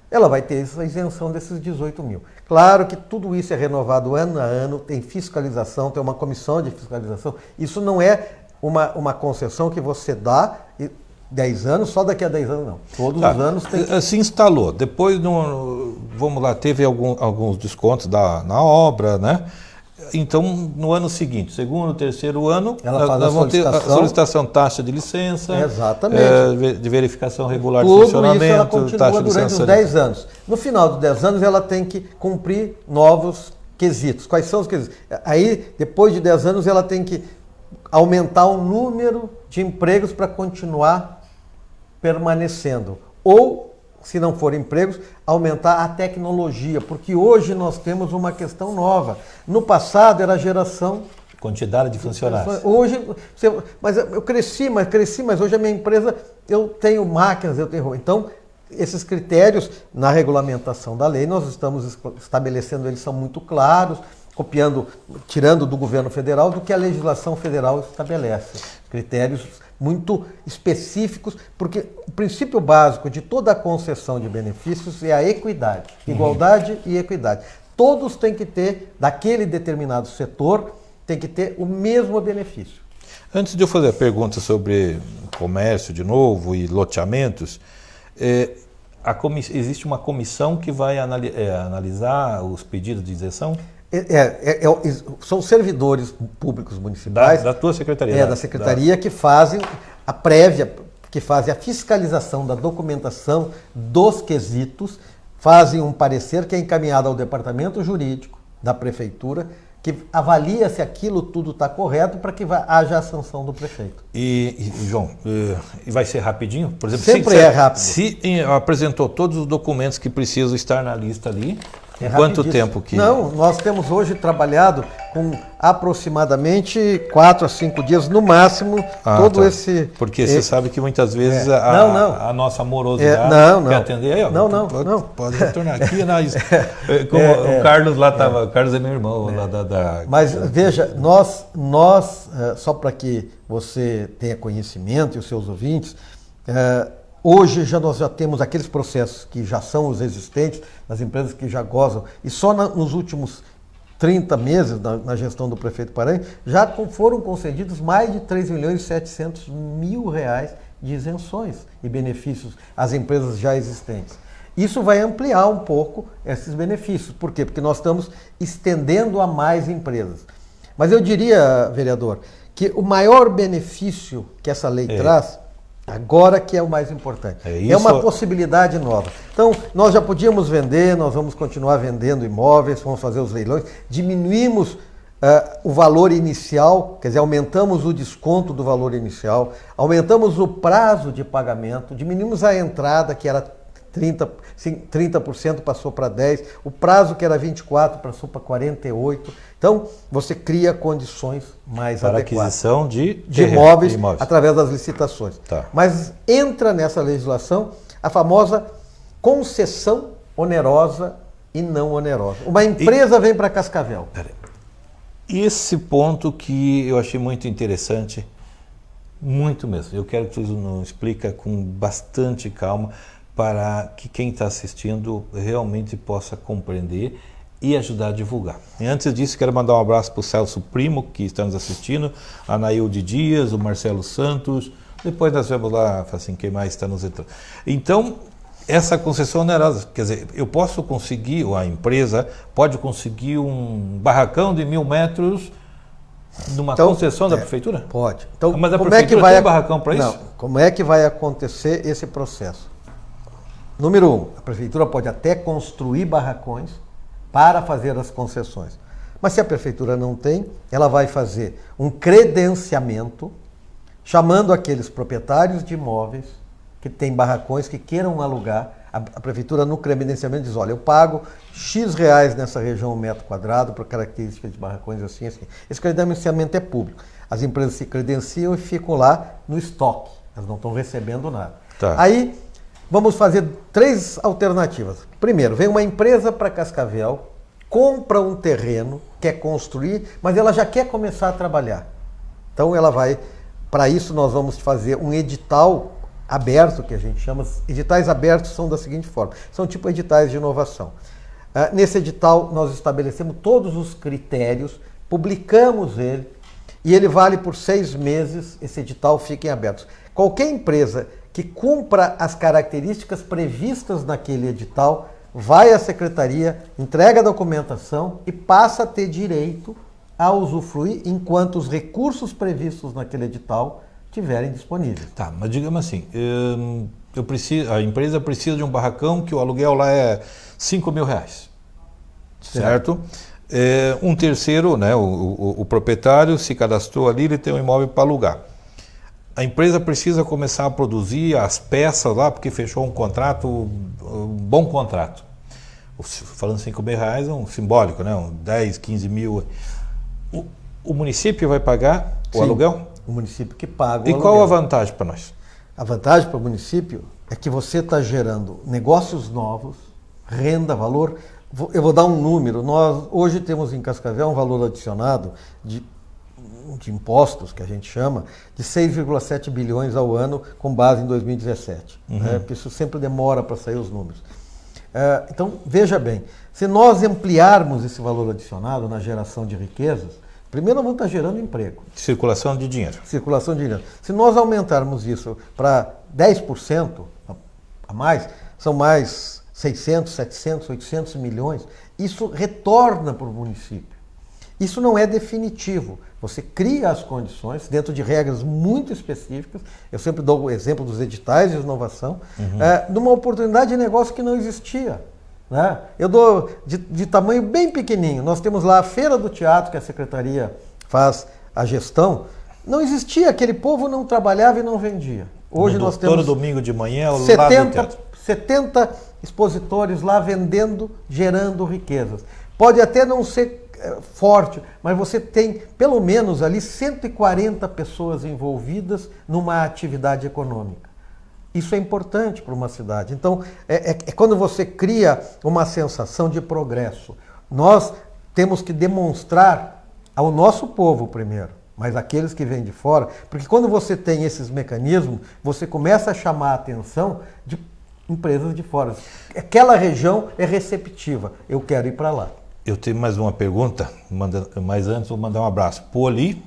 Speaker 2: Ela vai ter essa isenção desses 18 mil. Claro que tudo isso é renovado ano a ano, tem fiscalização, tem uma comissão de fiscalização. Isso não é uma concessão que você dá 10 anos, só daqui a 10 anos não. Todos os anos tem...
Speaker 1: Se instalou, depois, vamos lá, teve alguns descontos na obra, né? Então, no ano seguinte, segundo, terceiro ano,
Speaker 2: ela faz
Speaker 1: nós vamos ter a solicitação, taxa de licença, de verificação regular de funcionamento,
Speaker 2: isso ela continua durante os 10 anos. No final dos 10 anos, ela tem que cumprir novos quesitos. Quais são os quesitos? Aí, depois de 10 anos, ela tem que aumentar o número de empregos para continuar permanecendo. Ou, se não for empregos, aumentar a tecnologia, porque hoje nós temos uma questão nova. No passado era a geração...
Speaker 1: Quantidade de funcionários.
Speaker 2: Hoje, mas eu cresci, mas hoje a minha empresa, eu tenho máquinas, eu tenho... Então, esses critérios na regulamentação da lei, nós estamos estabelecendo, eles são muito claros, copiando, tirando do governo federal do que a legislação federal estabelece. Critérios muito específicos, porque o princípio básico de toda a concessão de benefícios é a equidade, igualdade e equidade. Todos têm que ter, daquele determinado setor, tem que ter o mesmo benefício.
Speaker 1: Antes de eu fazer a pergunta sobre comércio de novo e loteamentos, existe uma comissão que vai analisar os pedidos de isenção?
Speaker 2: São servidores públicos municipais.
Speaker 1: Da tua secretaria?
Speaker 2: Da secretaria que fazem a prévia, que fazem a fiscalização da documentação dos quesitos, fazem um parecer que é encaminhado ao departamento jurídico da prefeitura, que avalia se aquilo tudo está correto para que haja a sanção do prefeito.
Speaker 1: E João, vai ser rapidinho? Por exemplo,
Speaker 2: sempre é rápido.
Speaker 1: Se apresentou todos os documentos que precisam estar na lista ali, quanto tempo que...
Speaker 2: Não, nós temos hoje trabalhado com aproximadamente 4 a 5 dias, no máximo, esse...
Speaker 1: Porque você sabe que muitas vezes a nossa morosidade quer atender aí, ó.
Speaker 2: Não.
Speaker 1: Pode retornar aqui, Anaís. O Carlos lá estava... O Carlos é meu irmão lá da...
Speaker 2: Mas veja, nós só para que você tenha conhecimento e os seus ouvintes, hoje nós já temos aqueles processos que já são os existentes, das empresas que já gozam, e só nos últimos 30 meses na gestão do prefeito Paranhos, já foram concedidos mais de 3.700.000 reais de isenções e benefícios às empresas já existentes. Isso vai ampliar um pouco esses benefícios. Por quê? Porque nós estamos estendendo a mais empresas. Mas eu diria, vereador, que o maior benefício que essa lei traz, agora que é o mais importante, é uma possibilidade nova. Então, nós já podíamos vender, nós vamos continuar vendendo imóveis, vamos fazer os leilões, diminuímos o valor inicial, quer dizer, aumentamos o desconto do valor inicial, aumentamos o prazo de pagamento, diminuímos a entrada, que era 30% passou para 10%, o prazo que era 24% passou para 48%. Então, você cria condições mais
Speaker 1: para
Speaker 2: adequadas.
Speaker 1: Aquisição de
Speaker 2: imóveis através das licitações.
Speaker 1: Tá.
Speaker 2: Mas entra nessa legislação a famosa concessão onerosa e não onerosa. Uma empresa vem para Cascavel.
Speaker 1: Esse ponto que eu achei muito interessante, muito mesmo. Eu quero que você nos explique com bastante calma, para que quem está assistindo realmente possa compreender e ajudar a divulgar. E antes disso, quero mandar um abraço para o Celso Primo, que está nos assistindo, a Nailde Dias, o Marcelo Santos, depois nós vamos lá, assim, quem mais está nos entrando. Então, essa concessão onerosa, quer dizer, eu posso conseguir, ou a empresa pode conseguir um barracão de 1.000 metros numa concessão da prefeitura?
Speaker 2: Pode. Então,
Speaker 1: mas a prefeitura tem barracão para isso?
Speaker 2: Não. Como é que vai acontecer esse processo? Número 1, a prefeitura pode até construir barracões para fazer as concessões. Mas se a prefeitura não tem, ela vai fazer um credenciamento, chamando aqueles proprietários de imóveis que têm barracões, que queiram alugar. A prefeitura no credenciamento diz, olha, eu pago X reais nessa região 1 metro quadrado por características de barracões assim, assim. Esse credenciamento é público. As empresas se credenciam e ficam lá no estoque. Elas não estão recebendo nada.
Speaker 1: Tá.
Speaker 2: Aí, vamos fazer 3 alternativas. Primeiro, vem uma empresa para Cascavel, compra um terreno, quer construir, mas ela já quer começar a trabalhar. Então ela vai, para isso nós vamos fazer um edital aberto, que a gente chama, editais abertos são da seguinte forma, são tipo editais de inovação. Nesse edital nós estabelecemos todos os critérios, publicamos ele, e ele vale por 6 meses, esse edital fica em aberto. Qualquer empresa que cumpra as características previstas naquele edital, vai à secretaria, entrega a documentação e passa a ter direito a usufruir enquanto os recursos previstos naquele edital estiverem disponíveis. Tá,
Speaker 1: mas digamos assim, a empresa precisa de um barracão que o aluguel lá é 5.000 reais, certo? Um terceiro, né, o proprietário se cadastrou ali, ele tem um imóvel para alugar. A empresa precisa começar a produzir as peças lá, porque fechou um contrato, um bom contrato. Falando 5.000 reais é um simbólico, né? 10, 15 mil. O município vai pagar o aluguel?
Speaker 2: O município que paga o
Speaker 1: aluguel. E qual a vantagem para nós?
Speaker 2: A vantagem para o município é que você está gerando negócios novos, renda, valor, Eu vou dar um número. Nós hoje temos em Cascavel um valor adicionado de impostos, que a gente chama, de 6,7 bilhões ao ano, com base em 2017. Porque isso sempre demora para sair os números. Então, veja bem, se nós ampliarmos esse valor adicionado na geração de riquezas, primeiro nós vamos estar gerando emprego.
Speaker 1: Circulação de dinheiro.
Speaker 2: Circulação de dinheiro. Se nós aumentarmos isso para 10% a mais, são mais 600, 700, 800 milhões, isso retorna para o município. Isso não é definitivo. Você cria as condições dentro de regras muito específicas. Eu sempre dou o exemplo dos editais de inovação, de uma oportunidade de negócio que não existia. Né? Eu dou de tamanho bem pequenininho. Nós temos lá a Feira do Teatro, que a Secretaria faz a gestão. Não existia, aquele povo não trabalhava e não vendia. Hoje nós temos
Speaker 1: todo domingo de manhã,
Speaker 2: 70 expositores lá vendendo, gerando riquezas. Pode até não ser forte, mas você tem pelo menos ali 140 pessoas envolvidas numa atividade econômica. Isso é importante para uma cidade. Então, é quando você cria uma sensação de progresso. Nós temos que demonstrar ao nosso povo primeiro, mas aqueles que vêm de fora, porque quando você tem esses mecanismos, você começa a chamar a atenção de empresas de fora. Aquela região é receptiva, eu quero ir para lá.
Speaker 1: Eu tenho mais uma pergunta, mas antes vou mandar um abraço. Poli,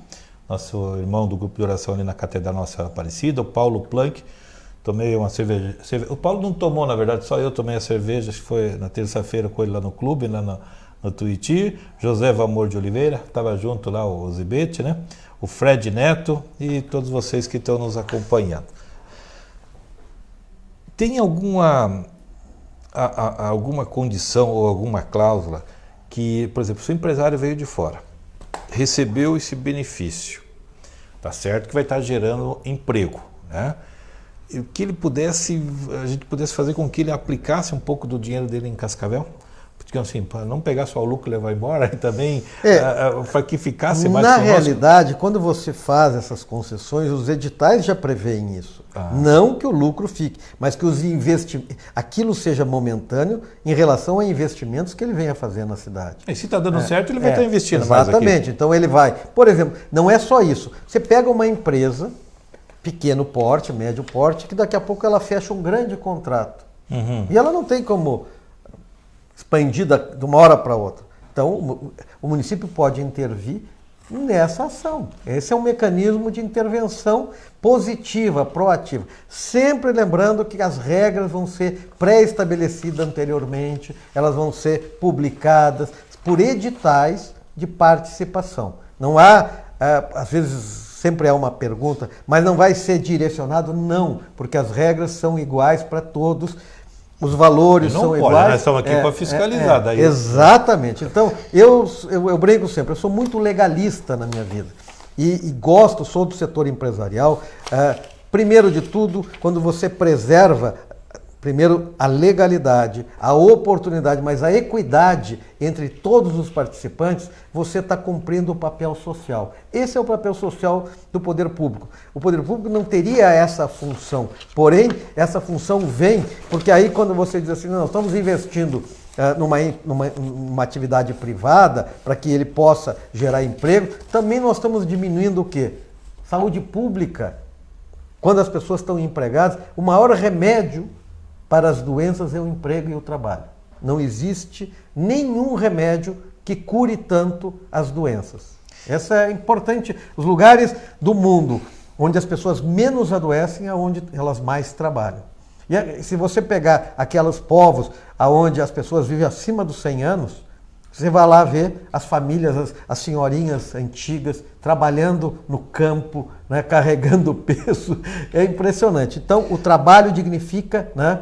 Speaker 1: nosso irmão do grupo de oração ali na Catedral Nossa Aparecida, o Paulo Planck, tomei uma cerveja. O Paulo não tomou, na verdade, só eu tomei a cerveja, acho que foi na terça-feira com ele lá no clube, lá no Tuiuti. José Valmor de Oliveira, estava junto lá, o Zibete, né? O Fred Neto e todos vocês que estão nos acompanhando. Tem alguma condição ou alguma cláusula que, por exemplo, se o empresário veio de fora, recebeu esse benefício, tá certo que vai estar gerando emprego, né? E que a gente pudesse fazer com que ele aplicasse um pouco do dinheiro dele em Cascavel? Porque assim, para não pegar só o lucro e levar embora, e também para que ficasse mais
Speaker 2: na realidade, quando você faz essas concessões, os editais já prevêem isso. Não que o lucro fique, mas que aquilo seja momentâneo em relação a investimentos que ele venha fazer na cidade.
Speaker 1: E se está dando certo, ele vai estar investindo mais aqui.
Speaker 2: Exatamente. Então ele vai. Por exemplo, não é só isso. Você pega uma empresa, pequeno porte, médio porte, que daqui a pouco ela fecha um grande contrato. E ela não tem como expandir de uma hora para outra. Então, o município pode intervir nessa ação. Esse é um mecanismo de intervenção positiva, proativa. Sempre lembrando que as regras vão ser pré-estabelecidas anteriormente, elas vão ser publicadas por editais de participação. Não há, às vezes sempre é uma pergunta, mas não vai ser direcionado? Não, porque as regras são iguais para todos. Os valores são iguais.
Speaker 1: Nós estamos aqui para fiscalizar. Daí.
Speaker 2: Exatamente. Então, eu brinco sempre, eu sou muito legalista na minha vida. E gosto, sou do setor empresarial. Primeiro de tudo, quando você preserva, primeiro, a legalidade, a oportunidade, mas a equidade entre todos os participantes, você está cumprindo o papel social. Esse é o papel social do poder público. O poder público não teria essa função, porém, essa função vem, porque aí quando você diz assim, não, estamos investindo numa atividade privada para que ele possa gerar emprego, também nós estamos diminuindo o quê? Saúde pública. Quando as pessoas estão empregadas, o maior remédio para as doenças é o emprego e o trabalho. Não existe nenhum remédio que cure tanto as doenças. Essa é importante. Os lugares do mundo onde as pessoas menos adoecem é onde elas mais trabalham. E se você pegar aqueles povos onde as pessoas vivem acima dos 100 anos, você vai lá ver as famílias, as senhorinhas antigas, trabalhando no campo, né, carregando peso. É impressionante. Então, o trabalho dignifica, né,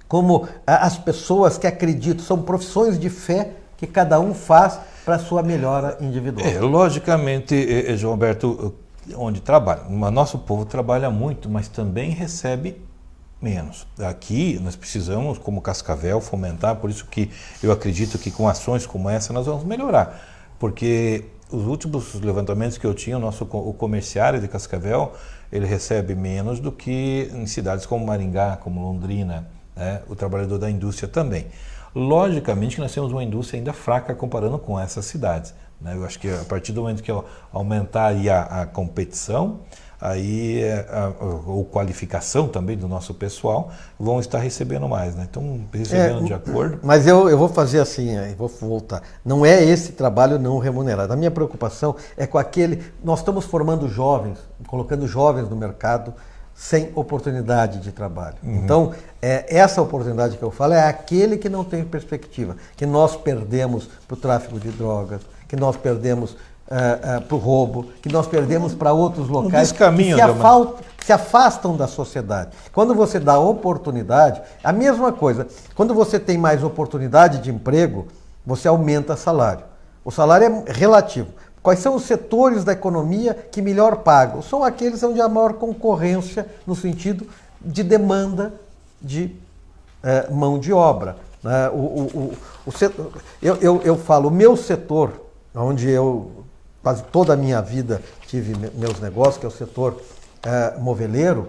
Speaker 2: como as pessoas que acreditam, são profissões de fé que cada um faz para a sua melhora individual.
Speaker 1: Logicamente, João Alberto, onde trabalha, o nosso povo trabalha muito, mas também recebe menos. Aqui nós precisamos, como Cascavel, fomentar, por isso que eu acredito que com ações como essa nós vamos melhorar, porque os últimos levantamentos que eu tinha, o comerciário de Cascavel, ele recebe menos do que em cidades como Maringá, como Londrina, né? O trabalhador da indústria também. Logicamente que nós temos uma indústria ainda fraca comparando com essas cidades, né? Eu acho que a partir do momento que aumentar aí a competição, aí ou qualificação também do nosso pessoal, vão estar recebendo mais, né? Então, recebendo de acordo.
Speaker 2: Mas eu vou fazer assim, eu vou voltar. Não é esse trabalho não remunerado. A minha preocupação é com aquele... Nós estamos formando jovens, colocando jovens no mercado sem oportunidade de trabalho. Então, essa oportunidade que eu falo é aquele que não tem perspectiva, que nós perdemos para o tráfico de drogas, que nós perdemos para o roubo, que nós perdemos para outros locais que se afastam da sociedade. Quando você dá oportunidade, a mesma coisa, quando você tem mais oportunidade de emprego, você aumenta salário. O salário é relativo. Quais são os setores da economia que melhor pagam? São aqueles onde há maior concorrência no sentido de demanda de mão de obra. Eu falo, o meu setor, onde eu quase toda a minha vida tive meus negócios, que é o setor moveleiro,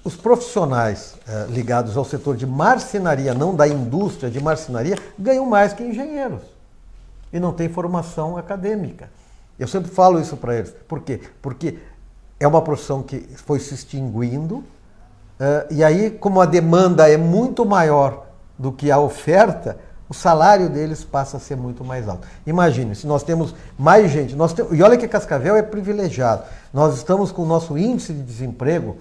Speaker 2: os profissionais ligados ao setor de marcenaria, não da indústria de marcenaria, ganham mais que engenheiros e não têm formação acadêmica. Eu sempre falo isso para eles. Por quê? Porque é uma profissão que foi se extinguindo e aí, como a demanda é muito maior do que a oferta, o salário deles passa a ser muito mais alto. Imagine, se nós temos mais gente, e olha que Cascavel é privilegiado, nós estamos com o nosso índice de desemprego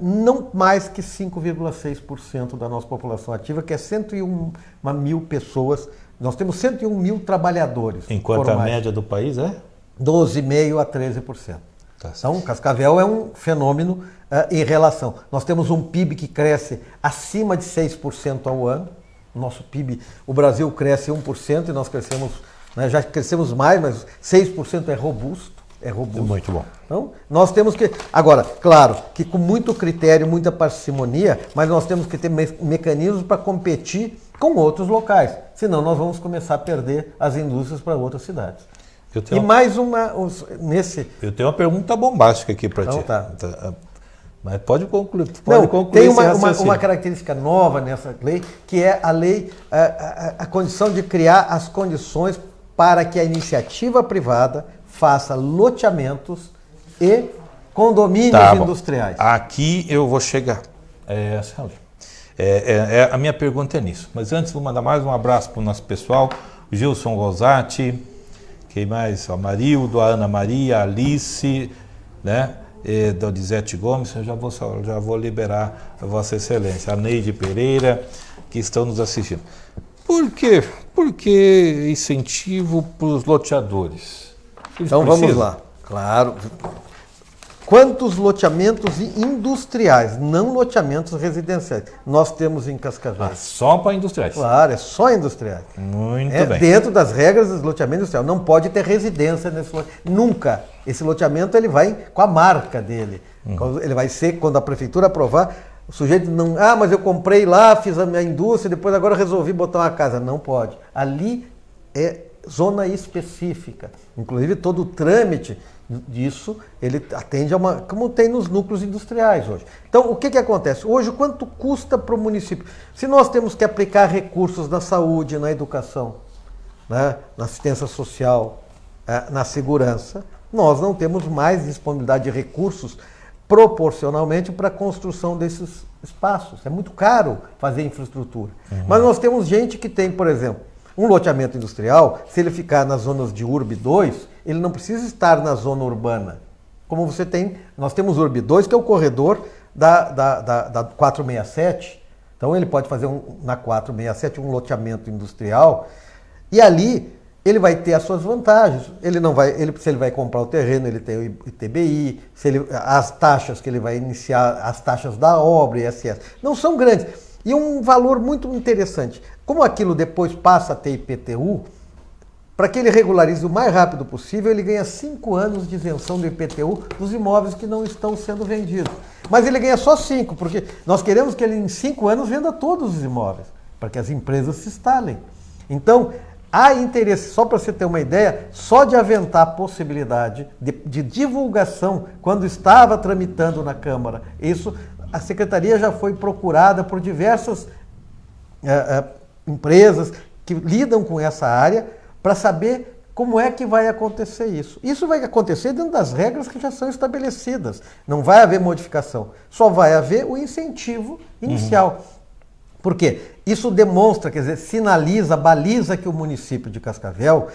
Speaker 2: não mais que 5,6% da nossa população ativa, que é 101 mil pessoas. Nós temos 101 mil trabalhadores.
Speaker 1: Enquanto formais. A média do país é?
Speaker 2: 12,5% a 13%. Tá. Então, Cascavel é um fenômeno em relação. Nós temos um PIB que cresce acima de 6% ao ano. Nosso PIB, o Brasil cresce 1% e nós crescemos, né, já crescemos mais, mas 6% é robusto. É robusto.
Speaker 1: Muito bom.
Speaker 2: Então, nós temos que... Agora, claro, que com muito critério, muita parcimonia, mas nós temos que ter mecanismos para competir com outros locais. Senão nós vamos começar a perder as indústrias para outras cidades.
Speaker 1: Eu tenho uma pergunta bombástica aqui para ti.
Speaker 2: Tá.
Speaker 1: Mas pode concluir.
Speaker 2: Tem uma característica nova nessa lei, que é a lei, a condição de criar as condições para que a iniciativa privada faça loteamentos e condomínios industriais.
Speaker 1: Aqui eu vou chegar. A minha pergunta é nisso. Mas antes, vou mandar mais um abraço para o nosso pessoal. O Gilson Rosati, quem mais? A Marildo, a Ana Maria, a Alice, né? Da Odisete Gomes, eu já vou liberar a Vossa Excelência. A Neide Pereira, que estão nos assistindo. Por quê? Por que incentivo para os loteadores?
Speaker 2: Então vamos lá. Claro. Quantos loteamentos industriais, não loteamentos residenciais, nós temos em Cascavel?
Speaker 1: Só para industriais?
Speaker 2: Claro, é só industriais.
Speaker 1: Muito bem.
Speaker 2: Dentro das regras do loteamento industrial. Não pode ter residência nesse loteamento. Nunca. Esse loteamento ele vai com a marca dele. Ele vai ser, quando a prefeitura aprovar, o sujeito não... mas eu comprei lá, fiz a minha indústria, depois agora eu resolvi botar uma casa. Não pode. Ali é zona específica. Inclusive todo o trâmite disso, ele atende a como tem nos núcleos industriais hoje. Então, o que acontece? Hoje, quanto custa para o município? Se nós temos que aplicar recursos na saúde, na educação, né, na assistência social, na segurança, nós não temos mais disponibilidade de recursos proporcionalmente para a construção desses espaços. É muito caro fazer infraestrutura. Mas nós temos gente que tem, por exemplo, um loteamento industrial, se ele ficar nas zonas de URB 2, ele não precisa estar na zona urbana. Como você tem, nós temos URB 2, que é o corredor da 467. Então ele pode fazer na 467 um loteamento industrial e ali ele vai ter as suas vantagens. Se ele vai comprar o terreno, ele tem o ITBI, as taxas que ele vai iniciar, as taxas da obra, ISS, não são grandes. E um valor muito interessante. Como aquilo depois passa a ter IPTU, para que ele regularize o mais rápido possível, ele ganha 5 anos de isenção do IPTU dos imóveis que não estão sendo vendidos. Mas ele ganha só 5, porque nós queremos que ele em 5 anos venda todos os imóveis, para que as empresas se instalem. Então, há interesse, só para você ter uma ideia, só de aventar a possibilidade de divulgação, quando estava tramitando na Câmara, isso, a Secretaria já foi procurada por diversas empresas que lidam com essa área para saber como é que vai acontecer isso. Isso vai acontecer dentro das regras que já são estabelecidas. Não vai haver modificação. Só vai haver o incentivo inicial. Por quê? Isso demonstra, quer dizer, sinaliza, baliza que o município de Cascavel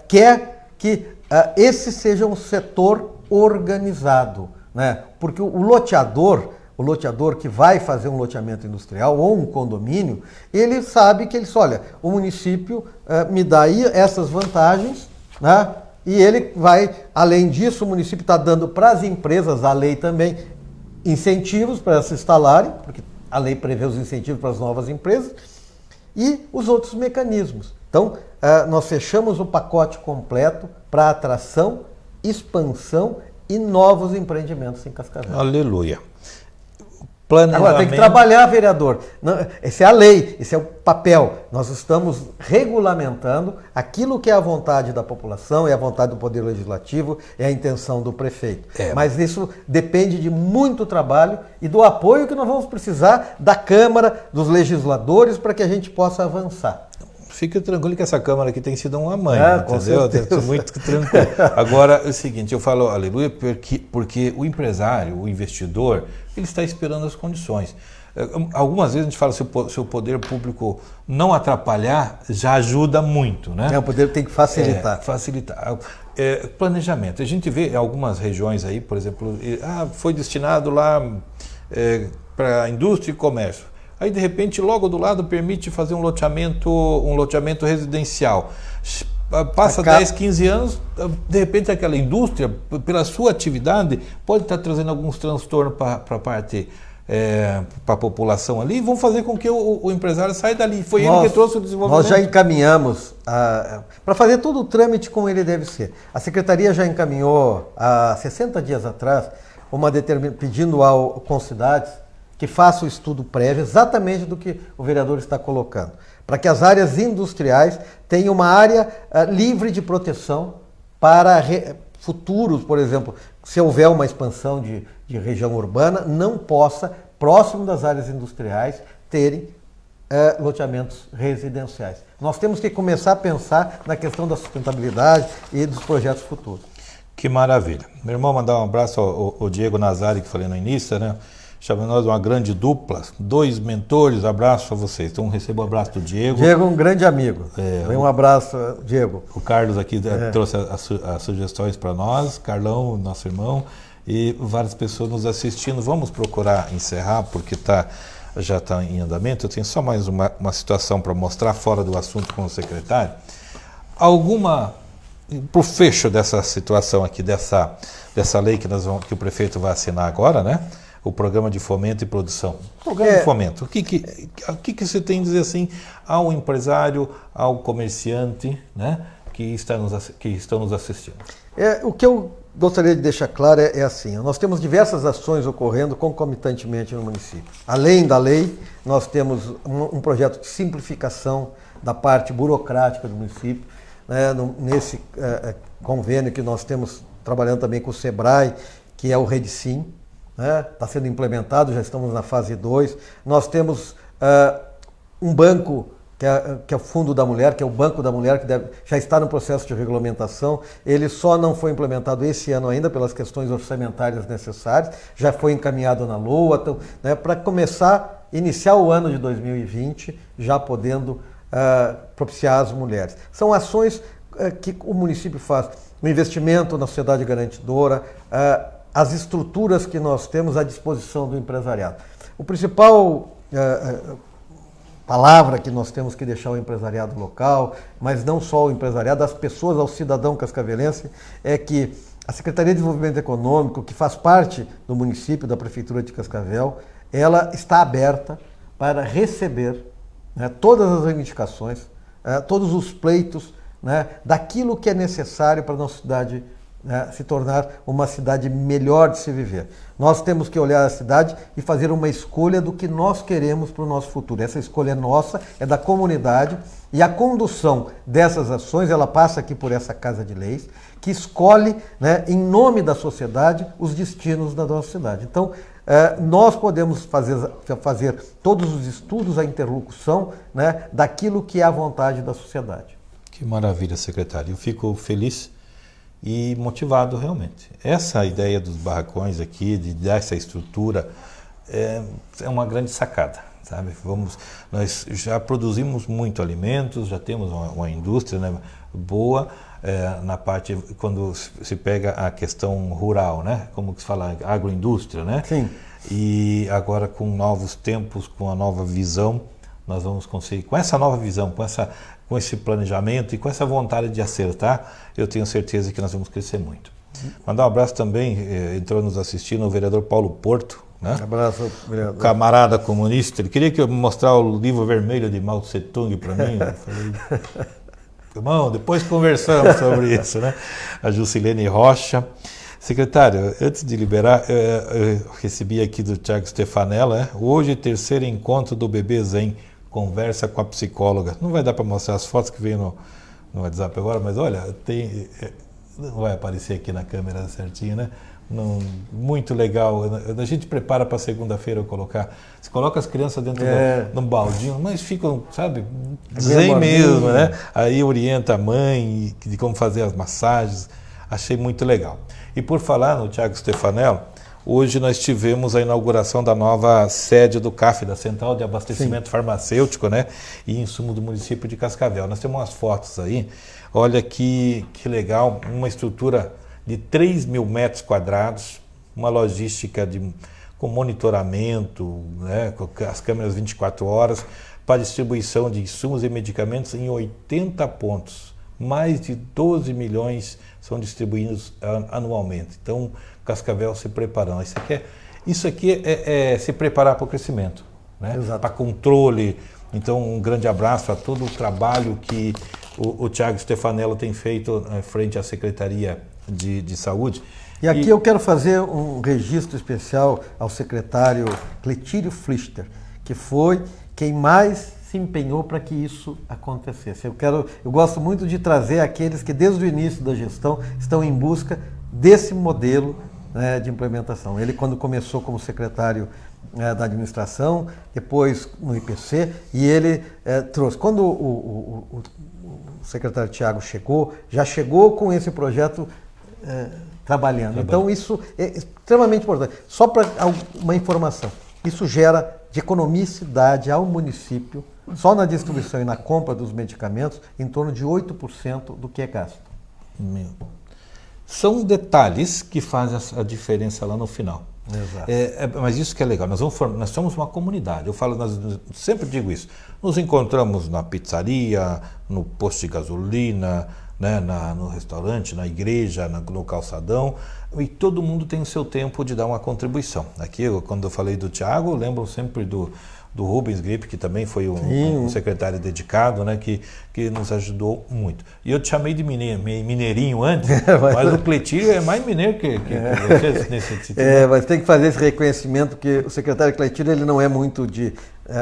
Speaker 2: quer que esse seja um setor organizado, né? Porque o loteador que vai fazer um loteamento industrial ou um condomínio, ele sabe que olha, o município me dá aí essas vantagens, né? E ele vai, além disso, o município está dando para as empresas, a lei também, incentivos para se instalarem, porque a lei prevê os incentivos para as novas empresas, e os outros mecanismos. Então, nós fechamos o pacote completo para atração, expansão e novos empreendimentos em Cascavel.
Speaker 1: Aleluia. Planejamento.
Speaker 2: Agora, tem que trabalhar, vereador. Essa é a lei, esse é o papel. Nós estamos regulamentando aquilo que é a vontade da população, é a vontade do Poder Legislativo, é a intenção do prefeito. Mas isso depende de muito trabalho e do apoio que nós vamos precisar da Câmara, dos legisladores, para que a gente possa avançar.
Speaker 1: Fique tranquilo que essa Câmara aqui tem sido uma mãe,
Speaker 2: entendeu?
Speaker 1: Tem sido muito tranquilo. Agora, é o seguinte, eu falo aleluia porque o empresário, o investidor, ele está esperando as condições. Algumas vezes a gente fala se o poder público não atrapalhar, já ajuda muito, né?
Speaker 2: O poder tem que facilitar.
Speaker 1: Facilitar. Planejamento. A gente vê algumas regiões aí, por exemplo, foi destinado lá para indústria e comércio. Aí, de repente, logo do lado, permite fazer um loteamento residencial. Passa 10, 15 anos, de repente, aquela indústria, pela sua atividade, pode estar trazendo alguns transtornos para a parte, para a população ali, e vão fazer com que o empresário saia dali. Foi ele que trouxe o desenvolvimento.
Speaker 2: Nós já encaminhamos para fazer todo o trâmite como ele deve ser. A Secretaria já encaminhou, há 60 dias atrás, pedindo ao Concidades que faça o estudo prévio exatamente do que o vereador está colocando, para que as áreas industriais tenham uma área livre de proteção para futuros, por exemplo, se houver uma expansão de região urbana, não possa, próximo das áreas industriais, terem loteamentos residenciais. Nós temos que começar a pensar na questão da sustentabilidade e dos projetos futuros.
Speaker 1: Que maravilha. Meu irmão, mandar um abraço ao Diego Nazari, que falei no início, né? Chamamos nós uma grande dupla, 2 mentores, abraço a vocês. Então recebo um abraço do Diego.
Speaker 2: Diego é um grande amigo. Um abraço, Diego.
Speaker 1: O Carlos aqui trouxe as sugestões para nós, Carlão, nosso irmão, e várias pessoas nos assistindo. Vamos procurar encerrar, porque já está em andamento. Eu tenho só mais uma situação para mostrar, fora do assunto com o secretário. Para o fecho dessa situação aqui, dessa lei que o prefeito vai assinar agora, né? O Programa de Fomento e Produção. Programa de Fomento. O que você tem a dizer assim ao empresário, ao comerciante, né, que estão nos assistindo?
Speaker 2: O que eu gostaria de deixar claro é assim, nós temos diversas ações ocorrendo concomitantemente no município. Além da lei, nós temos um projeto de simplificação da parte burocrática do município, né, nesse convênio que nós temos trabalhando também com o SEBRAE, que é o REDSIM, está sendo implementado, já estamos na fase 2. Nós temos um banco, que é o Fundo da Mulher, que é o Banco da Mulher, que já está no processo de regulamentação. Ele só não foi implementado esse ano ainda, pelas questões orçamentárias necessárias. Já foi encaminhado na LOA, então, né, para começar, iniciar o ano de 2020, já podendo propiciar às mulheres. São ações que o município faz. O investimento na sociedade garantidora, as estruturas que nós temos à disposição do empresariado. O principal palavra que nós temos que deixar ao empresariado local, mas não só ao empresariado, às pessoas, ao cidadão cascavelense, é que a Secretaria de Desenvolvimento Econômico, que faz parte do município, da Prefeitura de Cascavel, ela está aberta para receber, né, todas as reivindicações, todos os pleitos, né, daquilo que é necessário para a nossa cidade se tornar uma cidade melhor de se viver. Nós temos que olhar a cidade e fazer uma escolha do que nós queremos para o nosso futuro. Essa escolha é nossa, é da comunidade, e a condução dessas ações, ela passa aqui por essa Casa de Leis, que escolhe, né, em nome da sociedade, os destinos da nossa cidade. Então, nós podemos fazer todos os estudos, a interlocução, né, daquilo que é a vontade da sociedade.
Speaker 1: Que maravilha, secretário. Eu fico feliz e motivado realmente. Essa ideia dos barracões aqui, de dar essa estrutura, é uma grande sacada, sabe? Nós já produzimos muito alimentos, já temos uma indústria, né, boa, na parte, quando se pega a questão rural, né? Como que se fala, agroindústria, né?
Speaker 2: Sim.
Speaker 1: E agora com novos tempos, com a nova visão, nós vamos conseguir, com essa nova visão, com esse planejamento e com essa vontade de acertar, eu tenho certeza que nós vamos crescer muito. Mandar um abraço também, entrou nos assistindo o vereador Paulo Porto, né?
Speaker 2: Um abraço, vereador.
Speaker 1: Camarada comunista, ele queria que eu mostrasse o livro vermelho de Mao Tse Tung para mim. Eu falei, irmão, depois conversamos sobre isso, né? A Jusilene Rocha. Secretário, antes de liberar, eu recebi aqui do Thiago Stefanella, né? Hoje, terceiro encontro do Bebê Zen, conversa com a psicóloga. Não vai dar para mostrar as fotos que veio no WhatsApp agora, mas olha, não vai aparecer aqui na câmera certinho, né? Muito legal. A gente prepara para segunda-feira eu colocar. Você coloca as crianças dentro de um baldinho, mas ficam, sabe, zen mesmo, né? Aí orienta a mãe de como fazer as massagens. Achei muito legal. E por falar no Thiago Stefanella, hoje nós tivemos a inauguração da nova sede do CAF, da Central de Abastecimento Farmacêutico, né? E insumo do município de Cascavel. Nós temos umas fotos aí. Olha que legal, uma estrutura de 3.000 metros quadrados, uma logística com monitoramento, né, com as câmeras 24 horas, para distribuição de insumos e medicamentos em 80 pontos. Mais de 12 milhões são distribuídos anualmente. Então, Cascavel se preparando. Isso aqui é se preparar para o crescimento, né? Para controle. Então, um grande abraço a todo o trabalho que o Thiago Stefanella tem feito frente à Secretaria de Saúde.
Speaker 2: E aqui eu quero fazer um registro especial ao secretário Cletírio Flister, que foi quem mais se empenhou para que isso acontecesse. Eu gosto muito de trazer aqueles que desde o início da gestão estão em busca desse modelo, né, de implementação. Ele, quando começou como secretário da administração, depois no IPC, e ele trouxe. Quando o secretário Thiago chegou, já chegou com esse projeto trabalhando. Então isso é extremamente importante. Só para uma informação, isso gera de economicidade ao município, só na distribuição e na compra dos medicamentos, em torno de 8% do que é gasto.
Speaker 1: São detalhes que fazem a diferença lá no final.
Speaker 2: Exato.
Speaker 1: Mas isso que é legal, nós somos uma comunidade, sempre digo isso, nos encontramos na pizzaria, no posto de gasolina, né, no restaurante, na igreja, no calçadão, e todo mundo tem o seu tempo de dar uma contribuição. Aqui, quando eu falei do Thiago, eu lembro sempre do Rubens Grip, que também foi um secretário dedicado, né, que nos ajudou muito. E eu te chamei de mineirinho antes, mas o Cletírio é mais mineiro que você nesse sentido.
Speaker 2: Mas tem que fazer esse reconhecimento, porque o secretário Cletírio ele não é muito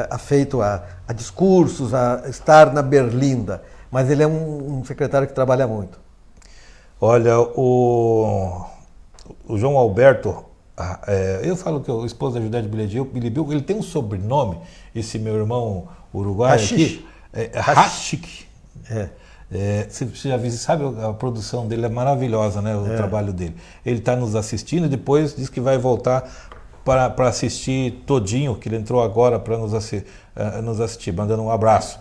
Speaker 2: afeito a discursos, a estar na berlinda, mas ele é um secretário que trabalha muito.
Speaker 1: Olha, o João Alberto, eu falo que o esposo da Judé de Bilibil, ele tem um sobrenome, esse meu irmão uruguaio aqui, Hachik. Você já viu, sabe, a produção dele é maravilhosa, né, o trabalho dele. Ele está nos assistindo e depois diz que vai voltar para assistir todinho, que ele entrou agora para nos assistir, mandando um abraço.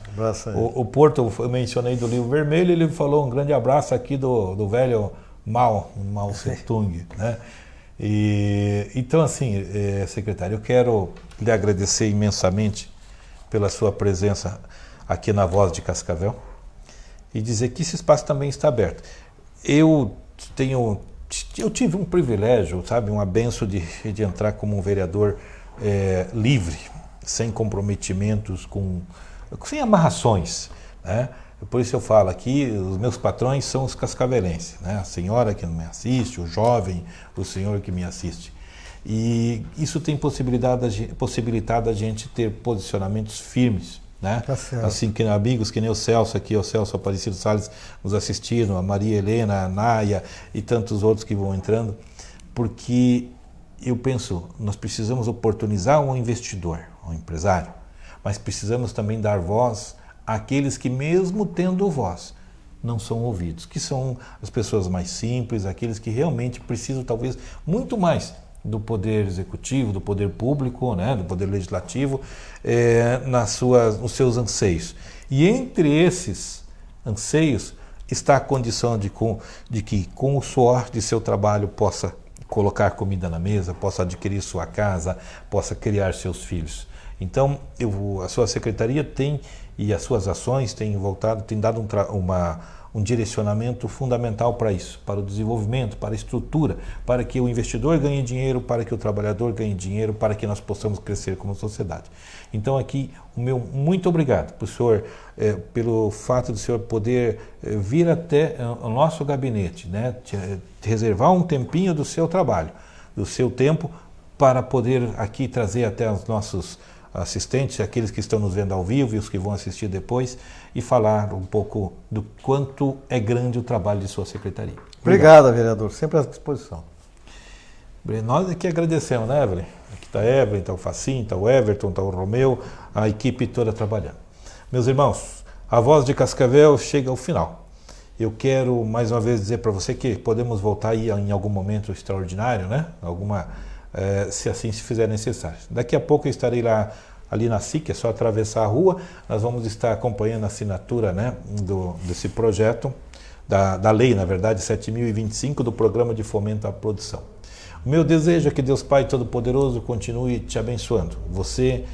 Speaker 1: O Porto, eu mencionei do livro vermelho, ele falou um grande abraço aqui do velho Mao Tse Tung, né? Então, assim, secretário, eu quero lhe agradecer imensamente pela sua presença aqui na Voz de Cascavel e dizer que esse espaço também está aberto. Eu tive um privilégio, sabe, uma benção de entrar como um vereador livre, sem comprometimentos, sem amarrações, né? Por isso eu falo aqui, os meus patrões são os cascavelenses, né? A senhora que me assiste, o jovem, o senhor que me assiste. E isso tem possibilitado a gente ter posicionamentos firmes, né?
Speaker 2: Tá certo.
Speaker 1: Assim que amigos, que nem o Celso aqui, o Celso Aparecido Salles nos assistindo, a Maria Helena, a Naia e tantos outros que vão entrando, porque eu penso, nós precisamos oportunizar um investidor, um empresário, mas precisamos também dar voz àqueles que, mesmo tendo voz, não são ouvidos, que são as pessoas mais simples, aqueles que realmente precisam talvez muito mais do poder executivo, do poder público, né, do poder legislativo, nos seus anseios. E entre esses anseios está a condição de que com o suor de seu trabalho possa colocar comida na mesa, possa adquirir sua casa, possa criar seus filhos. Então, a sua secretaria tem, e as suas ações têm dado um direcionamento fundamental para isso, para o desenvolvimento, para a estrutura, para que o investidor ganhe dinheiro, para que o trabalhador ganhe dinheiro, para que nós possamos crescer como sociedade. Então aqui, o meu muito obrigado para o senhor, pelo fato do senhor poder vir até o nosso gabinete, né, reservar um tempinho do seu trabalho, do seu tempo, para poder aqui trazer até os nossos assistentes, aqueles que estão nos vendo ao vivo e os que vão assistir depois, e falar um pouco do quanto é grande o trabalho de sua secretaria.
Speaker 2: Obrigado, vereador. Sempre à disposição.
Speaker 1: Nós aqui agradecemos, né, Evelyn? Aqui está a Evelyn, está o Facim, está o Everton, está o Romeu, a equipe toda trabalhando. Meus irmãos, a Voz de Cascavel chega ao final. Eu quero mais uma vez dizer para você que podemos voltar aí em algum momento extraordinário, né? Se assim se fizer necessário. Daqui a pouco eu estarei lá ali na SIC, é só atravessar a rua, nós vamos estar acompanhando a assinatura, né, desse projeto, da lei, na verdade, 7.025, do Programa de Fomento à Produção. O meu desejo é que Deus Pai Todo-Poderoso continue te abençoando, você,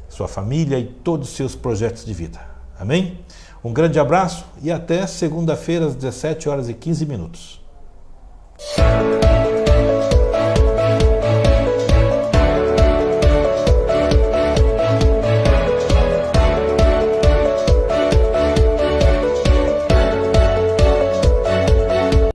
Speaker 1: sua família e todos os seus projetos de vida. Amém? Um grande abraço e até segunda-feira às 17h15.